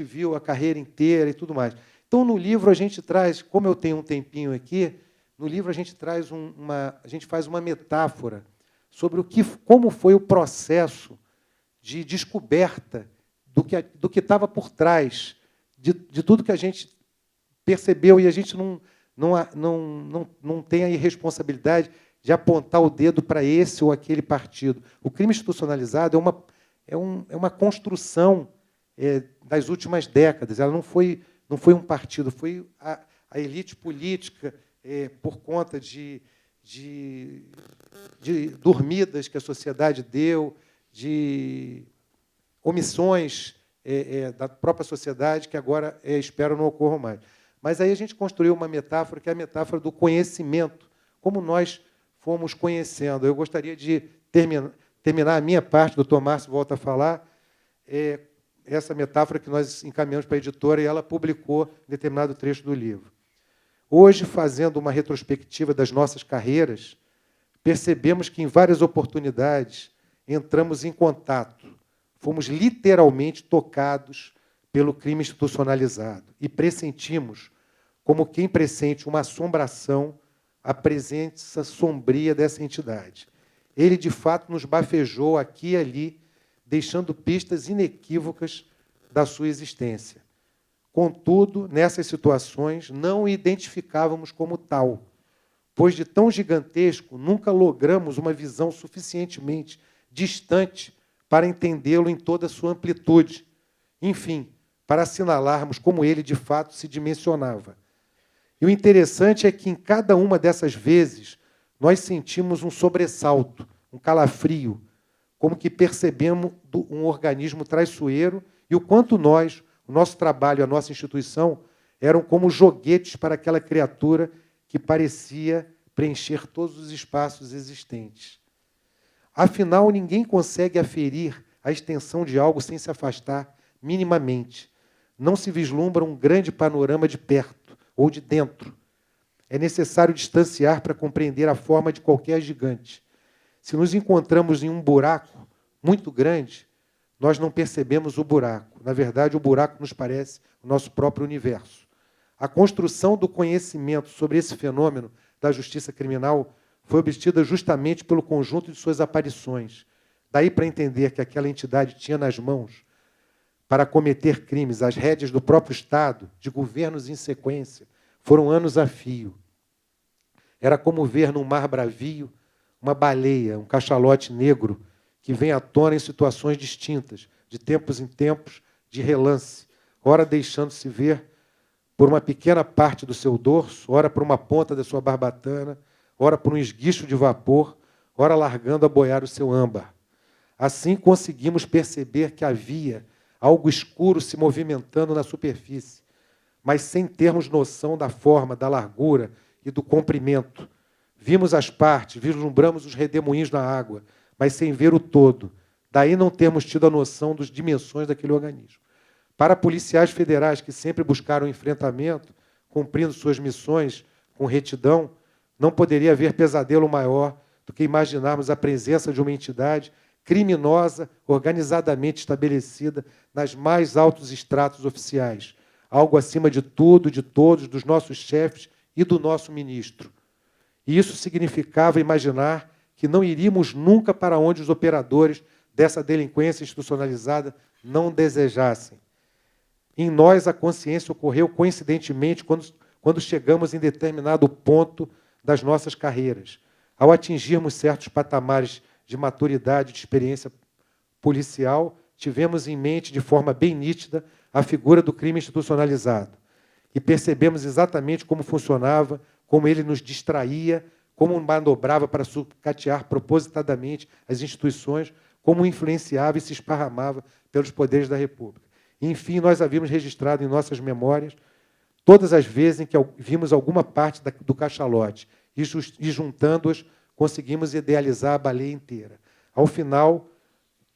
viu a carreira inteira e tudo mais. Então, no livro, a gente traz, como eu tenho um tempinho aqui, no livro a gente traz a gente faz uma metáfora sobre como foi o processo de descoberta do que estava por trás de tudo que a gente percebeu, e a gente não tem a irresponsabilidade de apontar o dedo para esse ou aquele partido. O crime institucionalizado é uma construção das últimas décadas. Ela não foi um partido, foi a elite política, por conta de dormidas que a sociedade deu, de omissões da própria sociedade, que agora espero não ocorram mais. Mas aí a gente construiu uma metáfora, que é a metáfora do conhecimento, como nós fomos conhecendo. Eu gostaria de terminar a minha parte, o doutor Márcio volta a falar, essa metáfora que nós encaminhamos para a editora e ela publicou determinado trecho do livro. Hoje, fazendo uma retrospectiva das nossas carreiras, percebemos que, em várias oportunidades, entramos em contato, fomos literalmente tocados pelo crime institucionalizado e pressentimos, como quem pressente uma assombração, a presença sombria dessa entidade. Ele, de fato, nos bafejou aqui e ali, deixando pistas inequívocas da sua existência. Contudo, nessas situações, não o identificávamos como tal, pois de tão gigantesco nunca logramos uma visão suficientemente distante para entendê-lo em toda a sua amplitude. Enfim, para assinalarmos como ele de fato se dimensionava. E o interessante é que em cada uma dessas vezes nós sentimos um sobressalto, um calafrio, como que percebemos um organismo traiçoeiro e o quanto nós, o nosso trabalho, a nossa instituição, eram como joguetes para aquela criatura que parecia preencher todos os espaços existentes. Afinal, ninguém consegue aferir a extensão de algo sem se afastar minimamente. Não se vislumbra um grande panorama de perto ou de dentro. É necessário distanciar para compreender a forma de qualquer gigante. Se nos encontramos em um buraco muito grande, nós não percebemos o buraco. Na verdade, o buraco nos parece o nosso próprio universo. A construção do conhecimento sobre esse fenômeno da justiça criminal foi obtida justamente pelo conjunto de suas aparições. Daí para entender que aquela entidade tinha nas mãos, para cometer crimes, as rédeas do próprio Estado, de governos em sequência, foram anos a fio. Era como ver num mar bravio uma baleia, um cachalote negro, que vem à tona em situações distintas, de tempos em tempos, de relance, ora deixando-se ver por uma pequena parte do seu dorso, ora por uma ponta da sua barbatana, ora por um esguicho de vapor, ora largando a boiar o seu âmbar. Assim conseguimos perceber que havia algo escuro se movimentando na superfície, mas sem termos noção da forma, da largura e do comprimento. Vimos as partes, vislumbramos os redemoinhos na água, mas sem ver o todo. Daí não termos tido a noção das dimensões daquele organismo. Para policiais federais que sempre buscaram enfrentamento, cumprindo suas missões com retidão, não poderia haver pesadelo maior do que imaginarmos a presença de uma entidade criminosa, organizadamente estabelecida nas mais altos estratos oficiais, algo acima de tudo, de todos, dos nossos chefes e do nosso ministro. E isso significava imaginar que não iríamos nunca para onde os operadores dessa delinquência institucionalizada não desejassem. Em nós, a consciência ocorreu coincidentemente quando chegamos em determinado ponto das nossas carreiras. Ao atingirmos certos patamares de maturidade, de experiência policial, tivemos em mente, de forma bem nítida, a figura do crime institucionalizado. E percebemos exatamente como funcionava, como ele nos distraía, como manobrava para sucatear propositadamente as instituições, como influenciava e se esparramava pelos poderes da República. Enfim, nós havíamos registrado em nossas memórias todas as vezes em que vimos alguma parte do cachalote e juntando-as, conseguimos idealizar a baleia inteira. Ao final,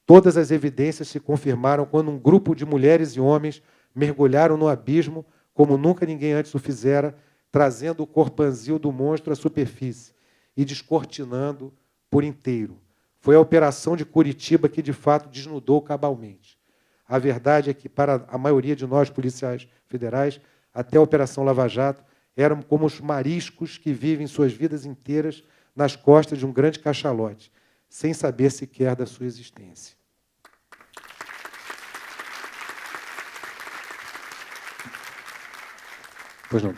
todas as evidências se confirmaram quando um grupo de mulheres e homens mergulharam no abismo como nunca ninguém antes o fizera, trazendo o corpanzil do monstro à superfície e descortinando por inteiro. Foi a operação de Curitiba que, de fato, desnudou cabalmente. A verdade é que, para a maioria de nós, policiais federais, até a Operação Lava Jato, eram como os mariscos que vivem suas vidas inteiras nas costas de um grande cachalote, sem saber sequer da sua existência. Pois não.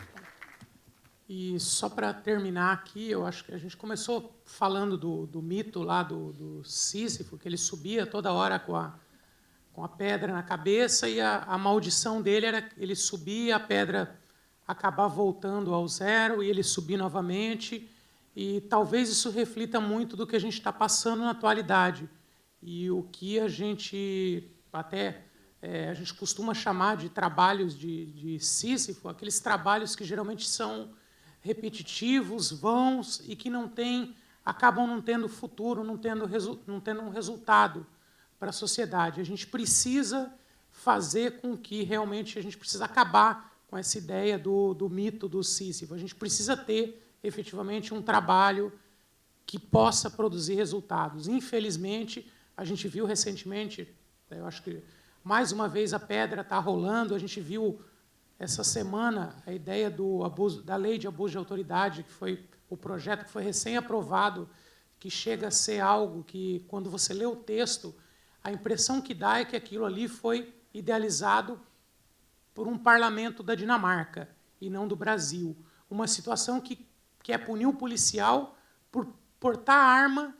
E só para terminar aqui, eu acho que a gente começou falando do mito lá do Sísifo, que ele subia toda hora com a pedra na cabeça e a maldição dele era que ele subia, a pedra acabar voltando ao zero e ele subir novamente. E talvez isso reflita muito do que a gente está passando na atualidade. E o que a gente a gente costuma chamar de trabalhos de Sísifo, aqueles trabalhos que geralmente são repetitivos, vãos e que acabam não tendo futuro, não tendo um resultado para a sociedade. A gente precisa fazer com que realmente a gente precisa acabar com essa ideia do mito do Sísifo. A gente precisa ter efetivamente um trabalho que possa produzir resultados. Infelizmente, a gente viu recentemente, eu acho que mais uma vez a pedra está rolando, a gente viu essa semana a ideia da lei de abuso de autoridade, que foi o projeto que foi recém-aprovado, que chega a ser algo que, quando você lê o texto, a impressão que dá é que aquilo ali foi idealizado por um parlamento da Dinamarca e não do Brasil. Uma situação que é punir o policial por portar arma,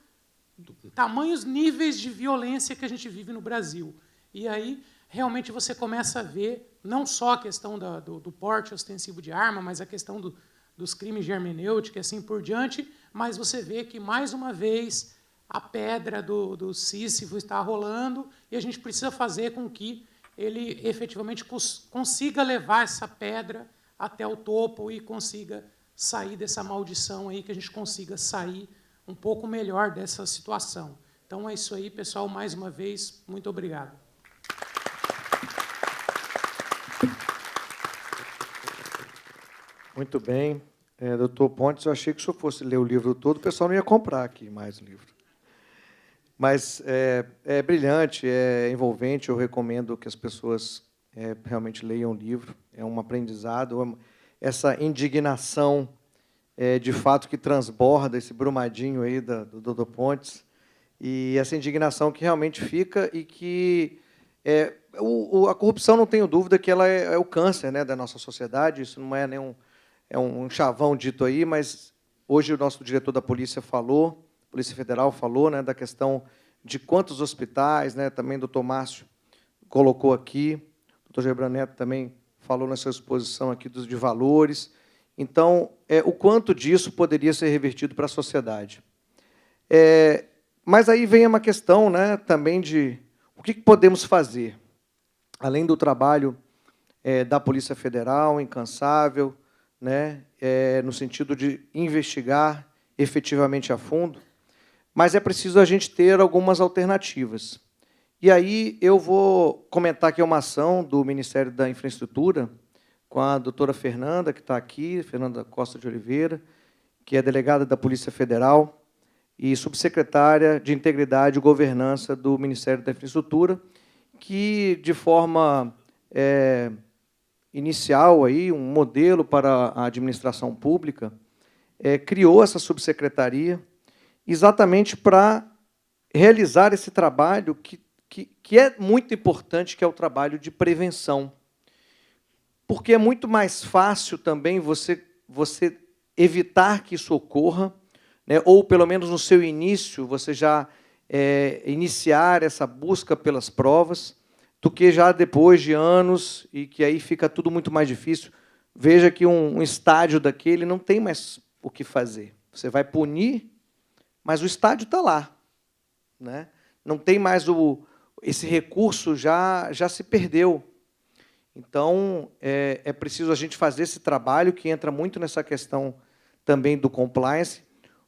tamanhos níveis de violência que a gente vive no Brasil. E aí, realmente, você começa a ver não só a questão do porte ostensivo de arma, mas a questão dos crimes de hermenêutica e assim por diante, mas você vê que, mais uma vez, a pedra do Sísifo está rolando e a gente precisa fazer com que ele efetivamente consiga levar essa pedra até o topo e consiga sair dessa maldição aí, que a gente consiga sair um pouco melhor dessa situação. Então é isso aí, pessoal. Mais uma vez, muito obrigado. Muito bem. Doutor Pontes, eu achei que se eu fosse ler o livro todo, o pessoal não ia comprar aqui mais o livro. Mas é brilhante, é envolvente, eu recomendo que as pessoas realmente leiam o livro. É um aprendizado, essa indignação, de fato, que transborda esse brumadinho aí do Dr. Pontes, e essa indignação que realmente fica e que... a corrupção, não tenho dúvida que ela é o câncer, né, da nossa sociedade, isso não é nenhum... É um chavão dito aí, mas hoje o nosso diretor da Polícia falou, Polícia Federal falou, né, da questão de quantos hospitais, né, também o doutor Márcio colocou aqui, o doutor Gebran Neto também falou na sua exposição aqui de valores. Então, o quanto disso poderia ser revertido para a sociedade. Mas aí vem uma questão, né, também de o que podemos fazer, além do trabalho da Polícia Federal, incansável, né, no sentido de investigar efetivamente a fundo, mas é preciso a gente ter algumas alternativas. E aí eu vou comentar aqui uma ação do Ministério da Infraestrutura, com a doutora Fernanda, que está aqui, Fernanda Costa de Oliveira, que é delegada da Polícia Federal e subsecretária de Integridade e Governança do Ministério da Infraestrutura, que, de forma inicial, aí, um modelo para a administração pública, criou essa subsecretaria exatamente para realizar esse trabalho que é muito importante, que é o trabalho de prevenção. Porque é muito mais fácil também você evitar que isso ocorra, né, ou, pelo menos, no seu início, você já iniciar essa busca pelas provas, do que já depois de anos, e que aí fica tudo muito mais difícil. Veja que um estádio daquele não tem mais o que fazer. Você vai punir, mas o estádio está lá, né? Não tem mais esse recurso, já se perdeu. Então, é preciso a gente fazer esse trabalho, que entra muito nessa questão também do compliance.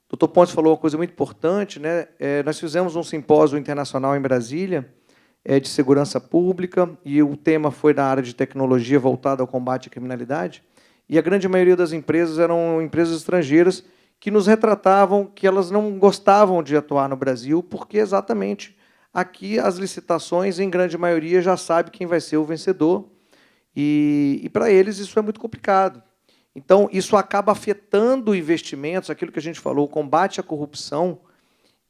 O doutor Pontes falou uma coisa muito importante, né? Nós fizemos um simpósio internacional em Brasília, de segurança pública, e o tema foi na área de tecnologia voltada ao combate à criminalidade, e a grande maioria das empresas eram empresas estrangeiras que nos retratavam que elas não gostavam de atuar no Brasil, porque exatamente aqui as licitações, em grande maioria, já sabe quem vai ser o vencedor, e para eles isso é muito complicado. Então, isso acaba afetando investimentos, aquilo que a gente falou, o combate à corrupção,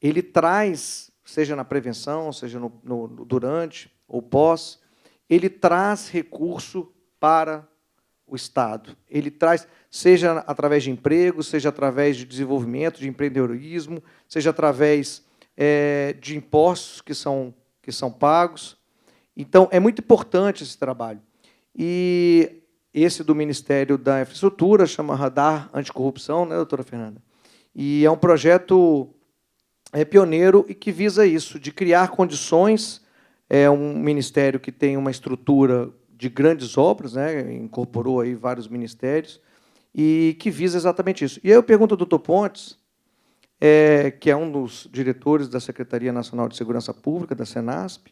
ele traz, seja na prevenção, seja no durante ou pós, ele traz recurso para o Estado. Ele traz, seja através de emprego, seja através de desenvolvimento, de empreendedorismo, seja através de impostos que são pagos. Então, é muito importante esse trabalho. E esse do Ministério da Infraestrutura chama Radar Anticorrupção, né, doutora Fernanda? E é um projeto pioneiro e que visa isso, de criar condições. É um ministério que tem uma estrutura de grandes obras, né, incorporou aí vários ministérios, e que visa exatamente isso. E aí eu pergunto ao doutor Pontes, que é um dos diretores da Secretaria Nacional de Segurança Pública, da Senasp,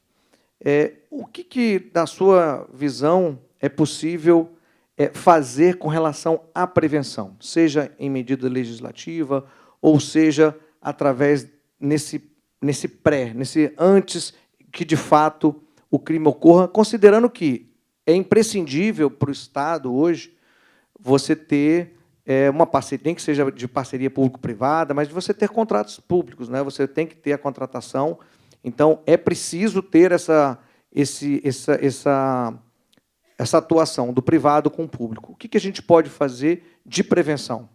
o que, na sua visão, é possível fazer com relação à prevenção, seja em medida legislativa, ou seja, através nesse antes que, de fato, o crime ocorra, considerando que é imprescindível para o Estado, hoje, você ter uma parceria, nem que seja de parceria público-privada, mas de você ter contratos públicos, né? Você tem que ter a contratação. Então, é preciso ter essa essa atuação do privado com o público. O que a gente pode fazer de prevenção?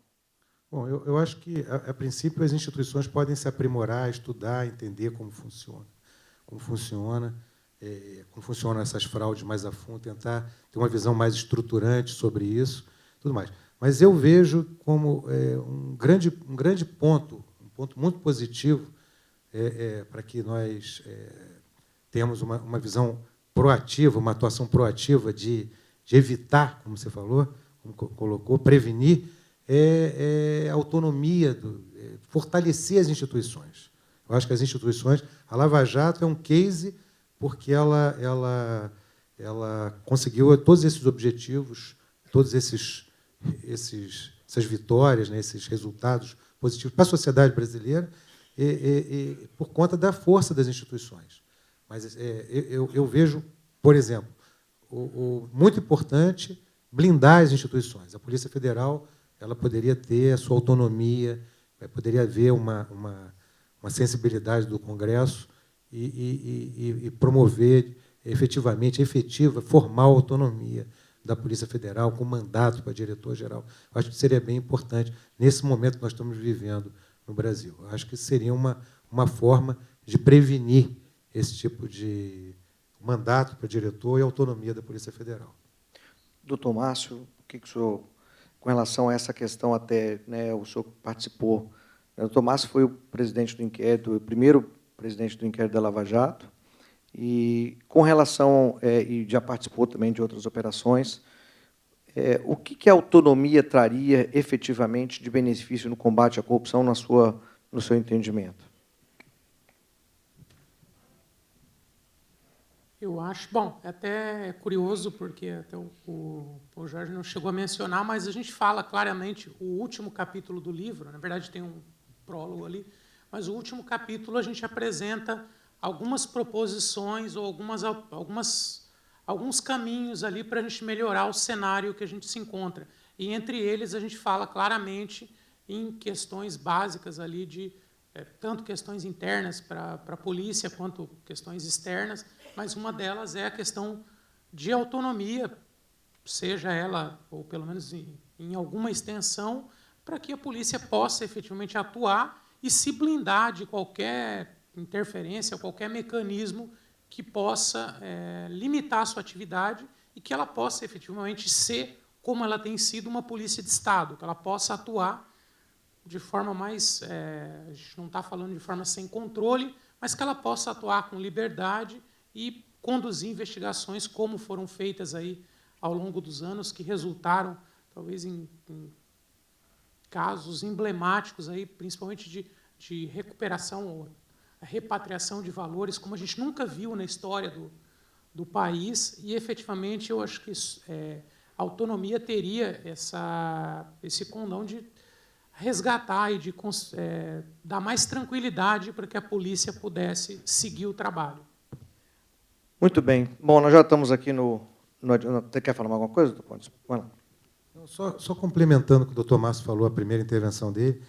Bom, eu acho que, a princípio, as instituições podem se aprimorar, estudar, entender como funcionam essas fraudes mais a fundo, tentar ter uma visão mais estruturante sobre isso, tudo mais. Mas eu vejo como um grande ponto, um ponto muito positivo para que nós tenhamos uma visão proativa, uma atuação proativa de evitar, como você falou, como colocou, prevenir, a autonomia, fortalecer as instituições. Eu acho que as instituições... A Lava Jato é um case porque ela conseguiu todos esses objetivos, todas essas vitórias, né, esses resultados positivos para a sociedade brasileira, por conta da força das instituições. Mas eu vejo, por exemplo, muito importante blindar as instituições. A Polícia Federal ela poderia ter a sua autonomia, poderia haver uma sensibilidade do Congresso e promover efetiva, formal autonomia da Polícia Federal, com mandato para diretor-geral. Acho que seria bem importante, nesse momento que nós estamos vivendo no Brasil. Acho que seria uma forma de prevenir esse tipo de mandato para diretor e autonomia da Polícia Federal. Doutor Márcio, o que o senhor, com relação a essa questão até, né, o senhor participou, o doutor Márcio foi o presidente do inquérito, o primeiro presidente do inquérito da Lava Jato, e com relação, e já participou também de outras operações, o que a autonomia traria efetivamente de benefício no combate à corrupção no seu entendimento? Eu acho, bom, até é curioso, porque até o Jorge não chegou a mencionar, mas a gente fala claramente, o último capítulo do livro, na verdade tem um prólogo ali, mas o último capítulo a gente apresenta algumas proposições ou alguns caminhos ali para a gente melhorar o cenário que a gente se encontra. E, entre eles, a gente fala claramente em questões básicas ali de tanto questões internas para a polícia quanto questões externas, mas uma delas é a questão de autonomia, seja ela, ou pelo menos em alguma extensão, para que a polícia possa efetivamente atuar e se blindar de qualquer interferência, qualquer mecanismo que possa limitar a sua atividade e que ela possa efetivamente ser, como ela tem sido, uma polícia de Estado, que ela possa atuar de forma mais... a gente não está falando de forma sem controle, mas que ela possa atuar com liberdade e conduzir investigações como foram feitas aí ao longo dos anos, que resultaram, talvez, em casos emblemáticos, aí, principalmente de recuperação ou repatriação de valores, como a gente nunca viu na história do país, e, efetivamente, eu acho que a autonomia teria esse condão de resgatar e de dar mais tranquilidade para que a polícia pudesse seguir o trabalho. Muito bem. Bom, nós já estamos aqui no... Você quer falar alguma coisa, doutor Pontes? Vai lá. Só complementando o que o doutor Márcio falou, a primeira intervenção dele,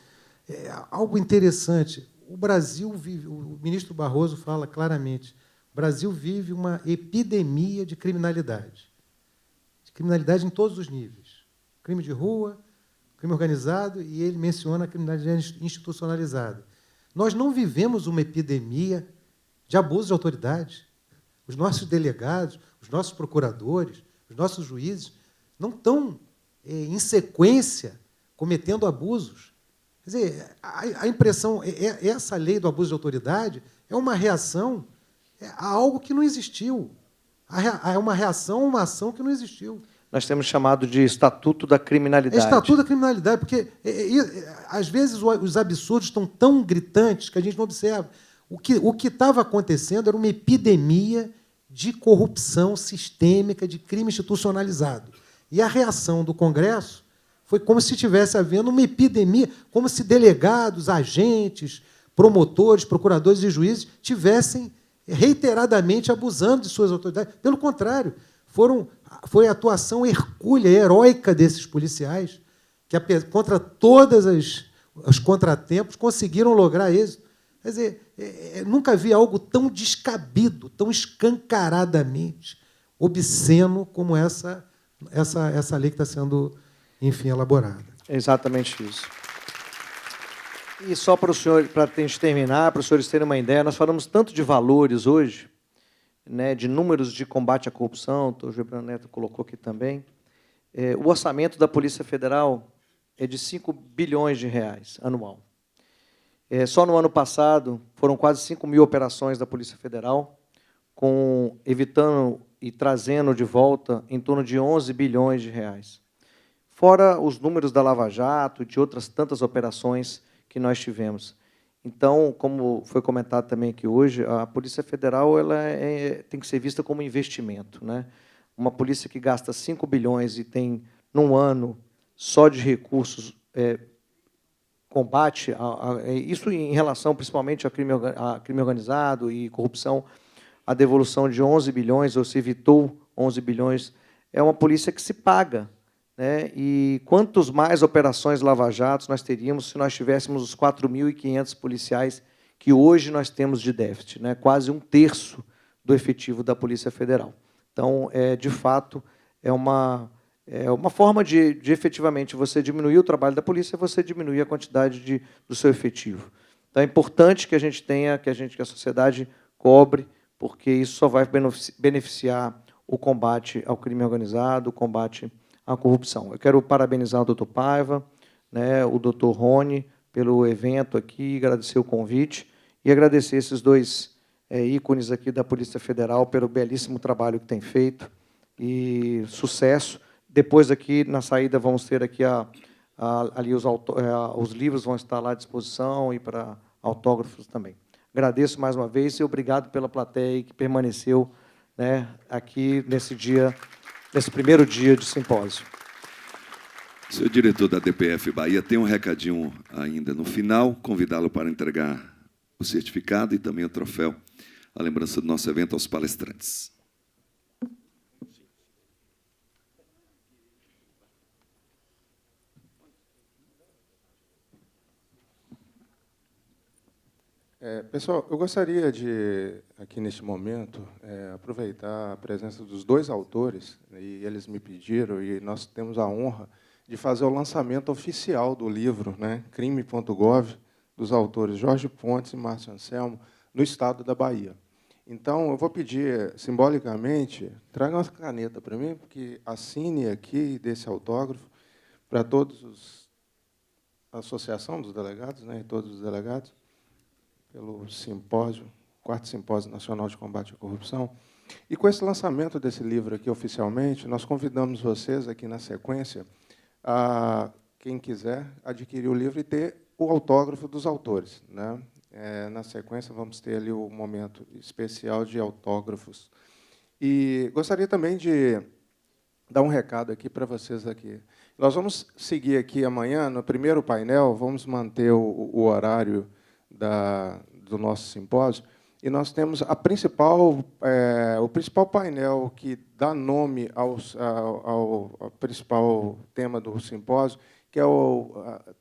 algo interessante. O Brasil vive, o ministro Barroso fala claramente, o Brasil vive uma epidemia de criminalidade em todos os níveis. Crime de rua, crime organizado, e ele menciona a criminalidade institucionalizada. Nós não vivemos uma epidemia de abuso de autoridade. Os nossos delegados, os nossos procuradores, os nossos juízes não estão, em sequência, cometendo abusos. Quer dizer, a impressão, essa lei do abuso de autoridade é uma reação a algo que não existiu. É uma reação a uma ação que não existiu. Nós temos chamado de Estatuto da Criminalidade. É Estatuto da Criminalidade, porque, às vezes, os absurdos estão tão gritantes que a gente não observa. O que estava acontecendo era uma epidemia de corrupção sistêmica, de crime institucionalizado. E a reação do Congresso foi como se estivesse havendo uma epidemia, como se delegados, agentes, promotores, procuradores e juízes tivessem reiteradamente abusando de suas autoridades. Pelo contrário, foi a atuação hercúlea, heróica desses policiais, que, contra todos os contratempos, conseguiram lograr êxito. Quer dizer, nunca vi algo tão descabido, tão escancaradamente obsceno como essa lei que está sendo, enfim, elaborada. É exatamente isso. E só para a gente terminar, para os senhores terem uma ideia, nós falamos tanto de valores hoje, né, de números de combate à corrupção, o doutor Gebrando Neto colocou aqui também. O orçamento da Polícia Federal é de 5 bilhões de reais anual. Só no ano passado, foram quase 5 mil operações da Polícia Federal, evitando e trazendo de volta em torno de 11 bilhões de reais. Fora os números da Lava Jato e de outras tantas operações que nós tivemos. Então, como foi comentado também aqui hoje, a Polícia Federal tem que ser vista como investimento, né? Uma polícia que gasta 5 bilhões e tem, num ano, só de recursos, combate, isso em relação principalmente a crime organizado e corrupção, a devolução de 11 bilhões, ou se evitou 11 bilhões, é uma polícia que se paga, né? E quantos mais operações lava-jatos nós teríamos se nós tivéssemos os 4.500 policiais que hoje nós temos de déficit, né? Quase 1/3 do efetivo da Polícia Federal. Então, de fato, é uma forma de efetivamente você diminuir o trabalho da polícia, você diminuir a quantidade do seu efetivo. Então, é importante que a gente tenha, que a sociedade cobre, porque isso só vai beneficiar o combate ao crime organizado, o combate à corrupção. Eu quero parabenizar o doutor Paiva, né, o doutor Rony, pelo evento aqui, agradecer o convite e agradecer esses dois ícones aqui da Polícia Federal pelo belíssimo trabalho que tem feito e sucesso. Depois, aqui, na saída, vamos ter aqui ali os livros vão estar lá à disposição e para autógrafos também. Agradeço mais uma vez e obrigado pela plateia que permaneceu, né, aqui nesse primeiro dia de simpósio. Senhor diretor da DPF Bahia, tem um recadinho ainda no final, convidá-lo para entregar o certificado e também o troféu, a lembrança do nosso evento aos palestrantes. Pessoal, eu gostaria de, aqui neste momento, aproveitar a presença dos dois autores, e eles me pediram, e nós temos a honra de fazer o lançamento oficial do livro, né, Crime.gov, dos autores Jorge Pontes e Márcio Anselmo, no estado da Bahia. Então, eu vou pedir, simbolicamente, traga uma caneta para mim, porque assine aqui desse autógrafo para todos a Associação dos Delegados, né, e todos os delegados, pelo simpósio, 4º Simpósio Nacional de Combate à Corrupção. E com esse lançamento desse livro aqui oficialmente, nós convidamos vocês aqui na sequência a quem quiser adquirir o livro e ter o autógrafo dos autores, né? Na sequência, vamos ter ali o momento especial de autógrafos. E gostaria também de dar um recado aqui para vocês aqui. Nós vamos seguir aqui amanhã, no primeiro painel, vamos manter o horário do nosso simpósio, e nós temos o principal painel que dá nome ao principal tema do simpósio, que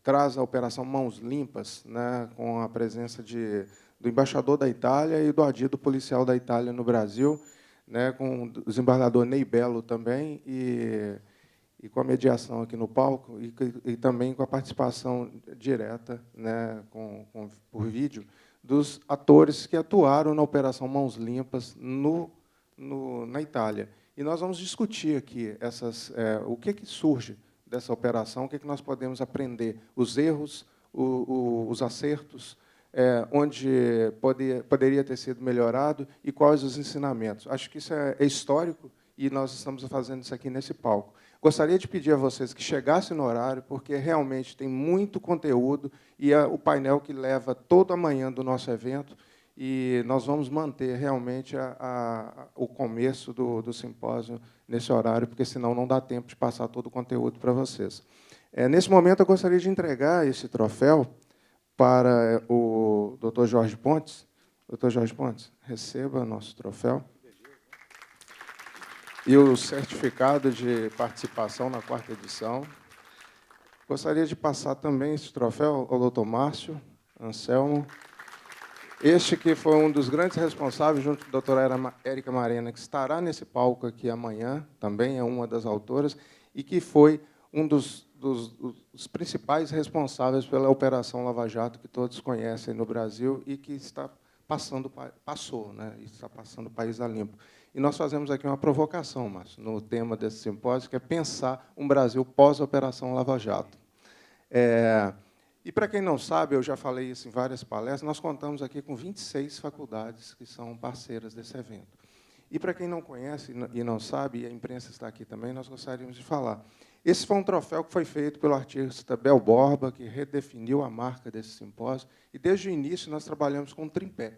traz a Operação Mãos Limpas, né, com a presença do embaixador da Itália e do adido policial da Itália no Brasil, né, com o desembargador Ney Belo também, e com a mediação aqui no palco, e também com a participação direta, né, por vídeo, dos atores que atuaram na Operação Mãos Limpas na Itália. E nós vamos discutir aqui o que surge dessa operação, o que nós podemos aprender, os erros, os acertos, onde poderia ter sido melhorado e quais os ensinamentos. Acho que isso é histórico e nós estamos fazendo isso aqui nesse palco. Gostaria de pedir a vocês que chegassem no horário, porque realmente tem muito conteúdo e é o painel que leva toda a manhã do nosso evento, e nós vamos manter realmente o começo do simpósio nesse horário, porque senão não dá tempo de passar todo o conteúdo para vocês. Nesse momento, eu gostaria de entregar esse troféu para o Dr. Jorge Pontes. Dr. Jorge Pontes, receba nosso troféu. E o certificado de participação na 4ª edição. Gostaria de passar também esse troféu ao doutor Márcio Anselmo Este que foi um dos grandes responsáveis, junto com a doutora Érica Marena, que estará nesse palco aqui amanhã, também é uma das autoras, e que foi um dos principais responsáveis pela Operação Lava Jato, que todos conhecem no Brasil e que passou, né? E está passando o país a limpo. E nós fazemos aqui uma provocação, Márcio, no tema desse simpósio, que é pensar um Brasil pós-Operação Lava Jato. E, para quem não sabe, eu já falei isso em várias palestras, nós contamos aqui com 26 faculdades que são parceiras desse evento. E, para quem não conhece e não sabe, e a imprensa está aqui também, nós gostaríamos de falar. Esse foi um troféu que foi feito pelo artista Bel Borba, que redefiniu a marca desse simpósio, e, desde o início, nós trabalhamos com o tripé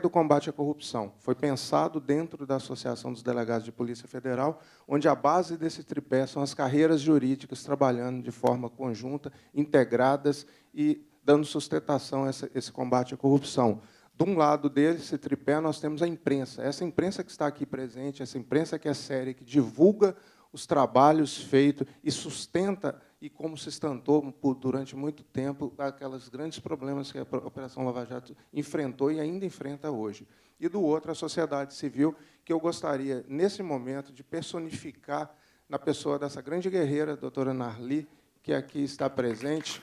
do combate à corrupção. Foi pensado dentro da Associação dos Delegados de Polícia Federal, onde a base desse tripé são as carreiras jurídicas trabalhando de forma conjunta, integradas e dando sustentação a esse combate à corrupção. De um lado desse tripé, nós temos a imprensa. Essa imprensa que está aqui presente, essa imprensa que é séria, que divulga os trabalhos feitos e sustenta, e como se sustentou durante muito tempo, aqueles grandes problemas que a Operação Lava Jato enfrentou e ainda enfrenta hoje. E, do outro, a sociedade civil, que eu gostaria, nesse momento, de personificar na pessoa dessa grande guerreira, a doutora Narli, que aqui está presente,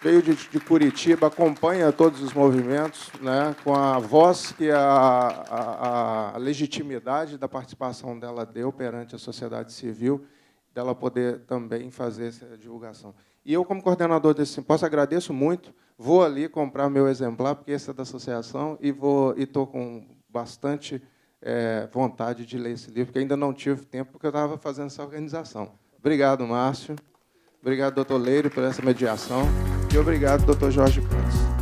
veio de Curitiba, acompanha todos os movimentos, né, com a voz que a legitimidade da participação dela deu perante a sociedade civil, dela poder também fazer essa divulgação. E eu, como coordenador desse simpósio, agradeço muito, vou ali comprar meu exemplar, porque esse é da associação, e estou com bastante vontade de ler esse livro, porque ainda não tive tempo, porque eu estava fazendo essa organização. Obrigado, Márcio. Obrigado, doutor Leire, por essa mediação. E obrigado, doutor Jorge Campos.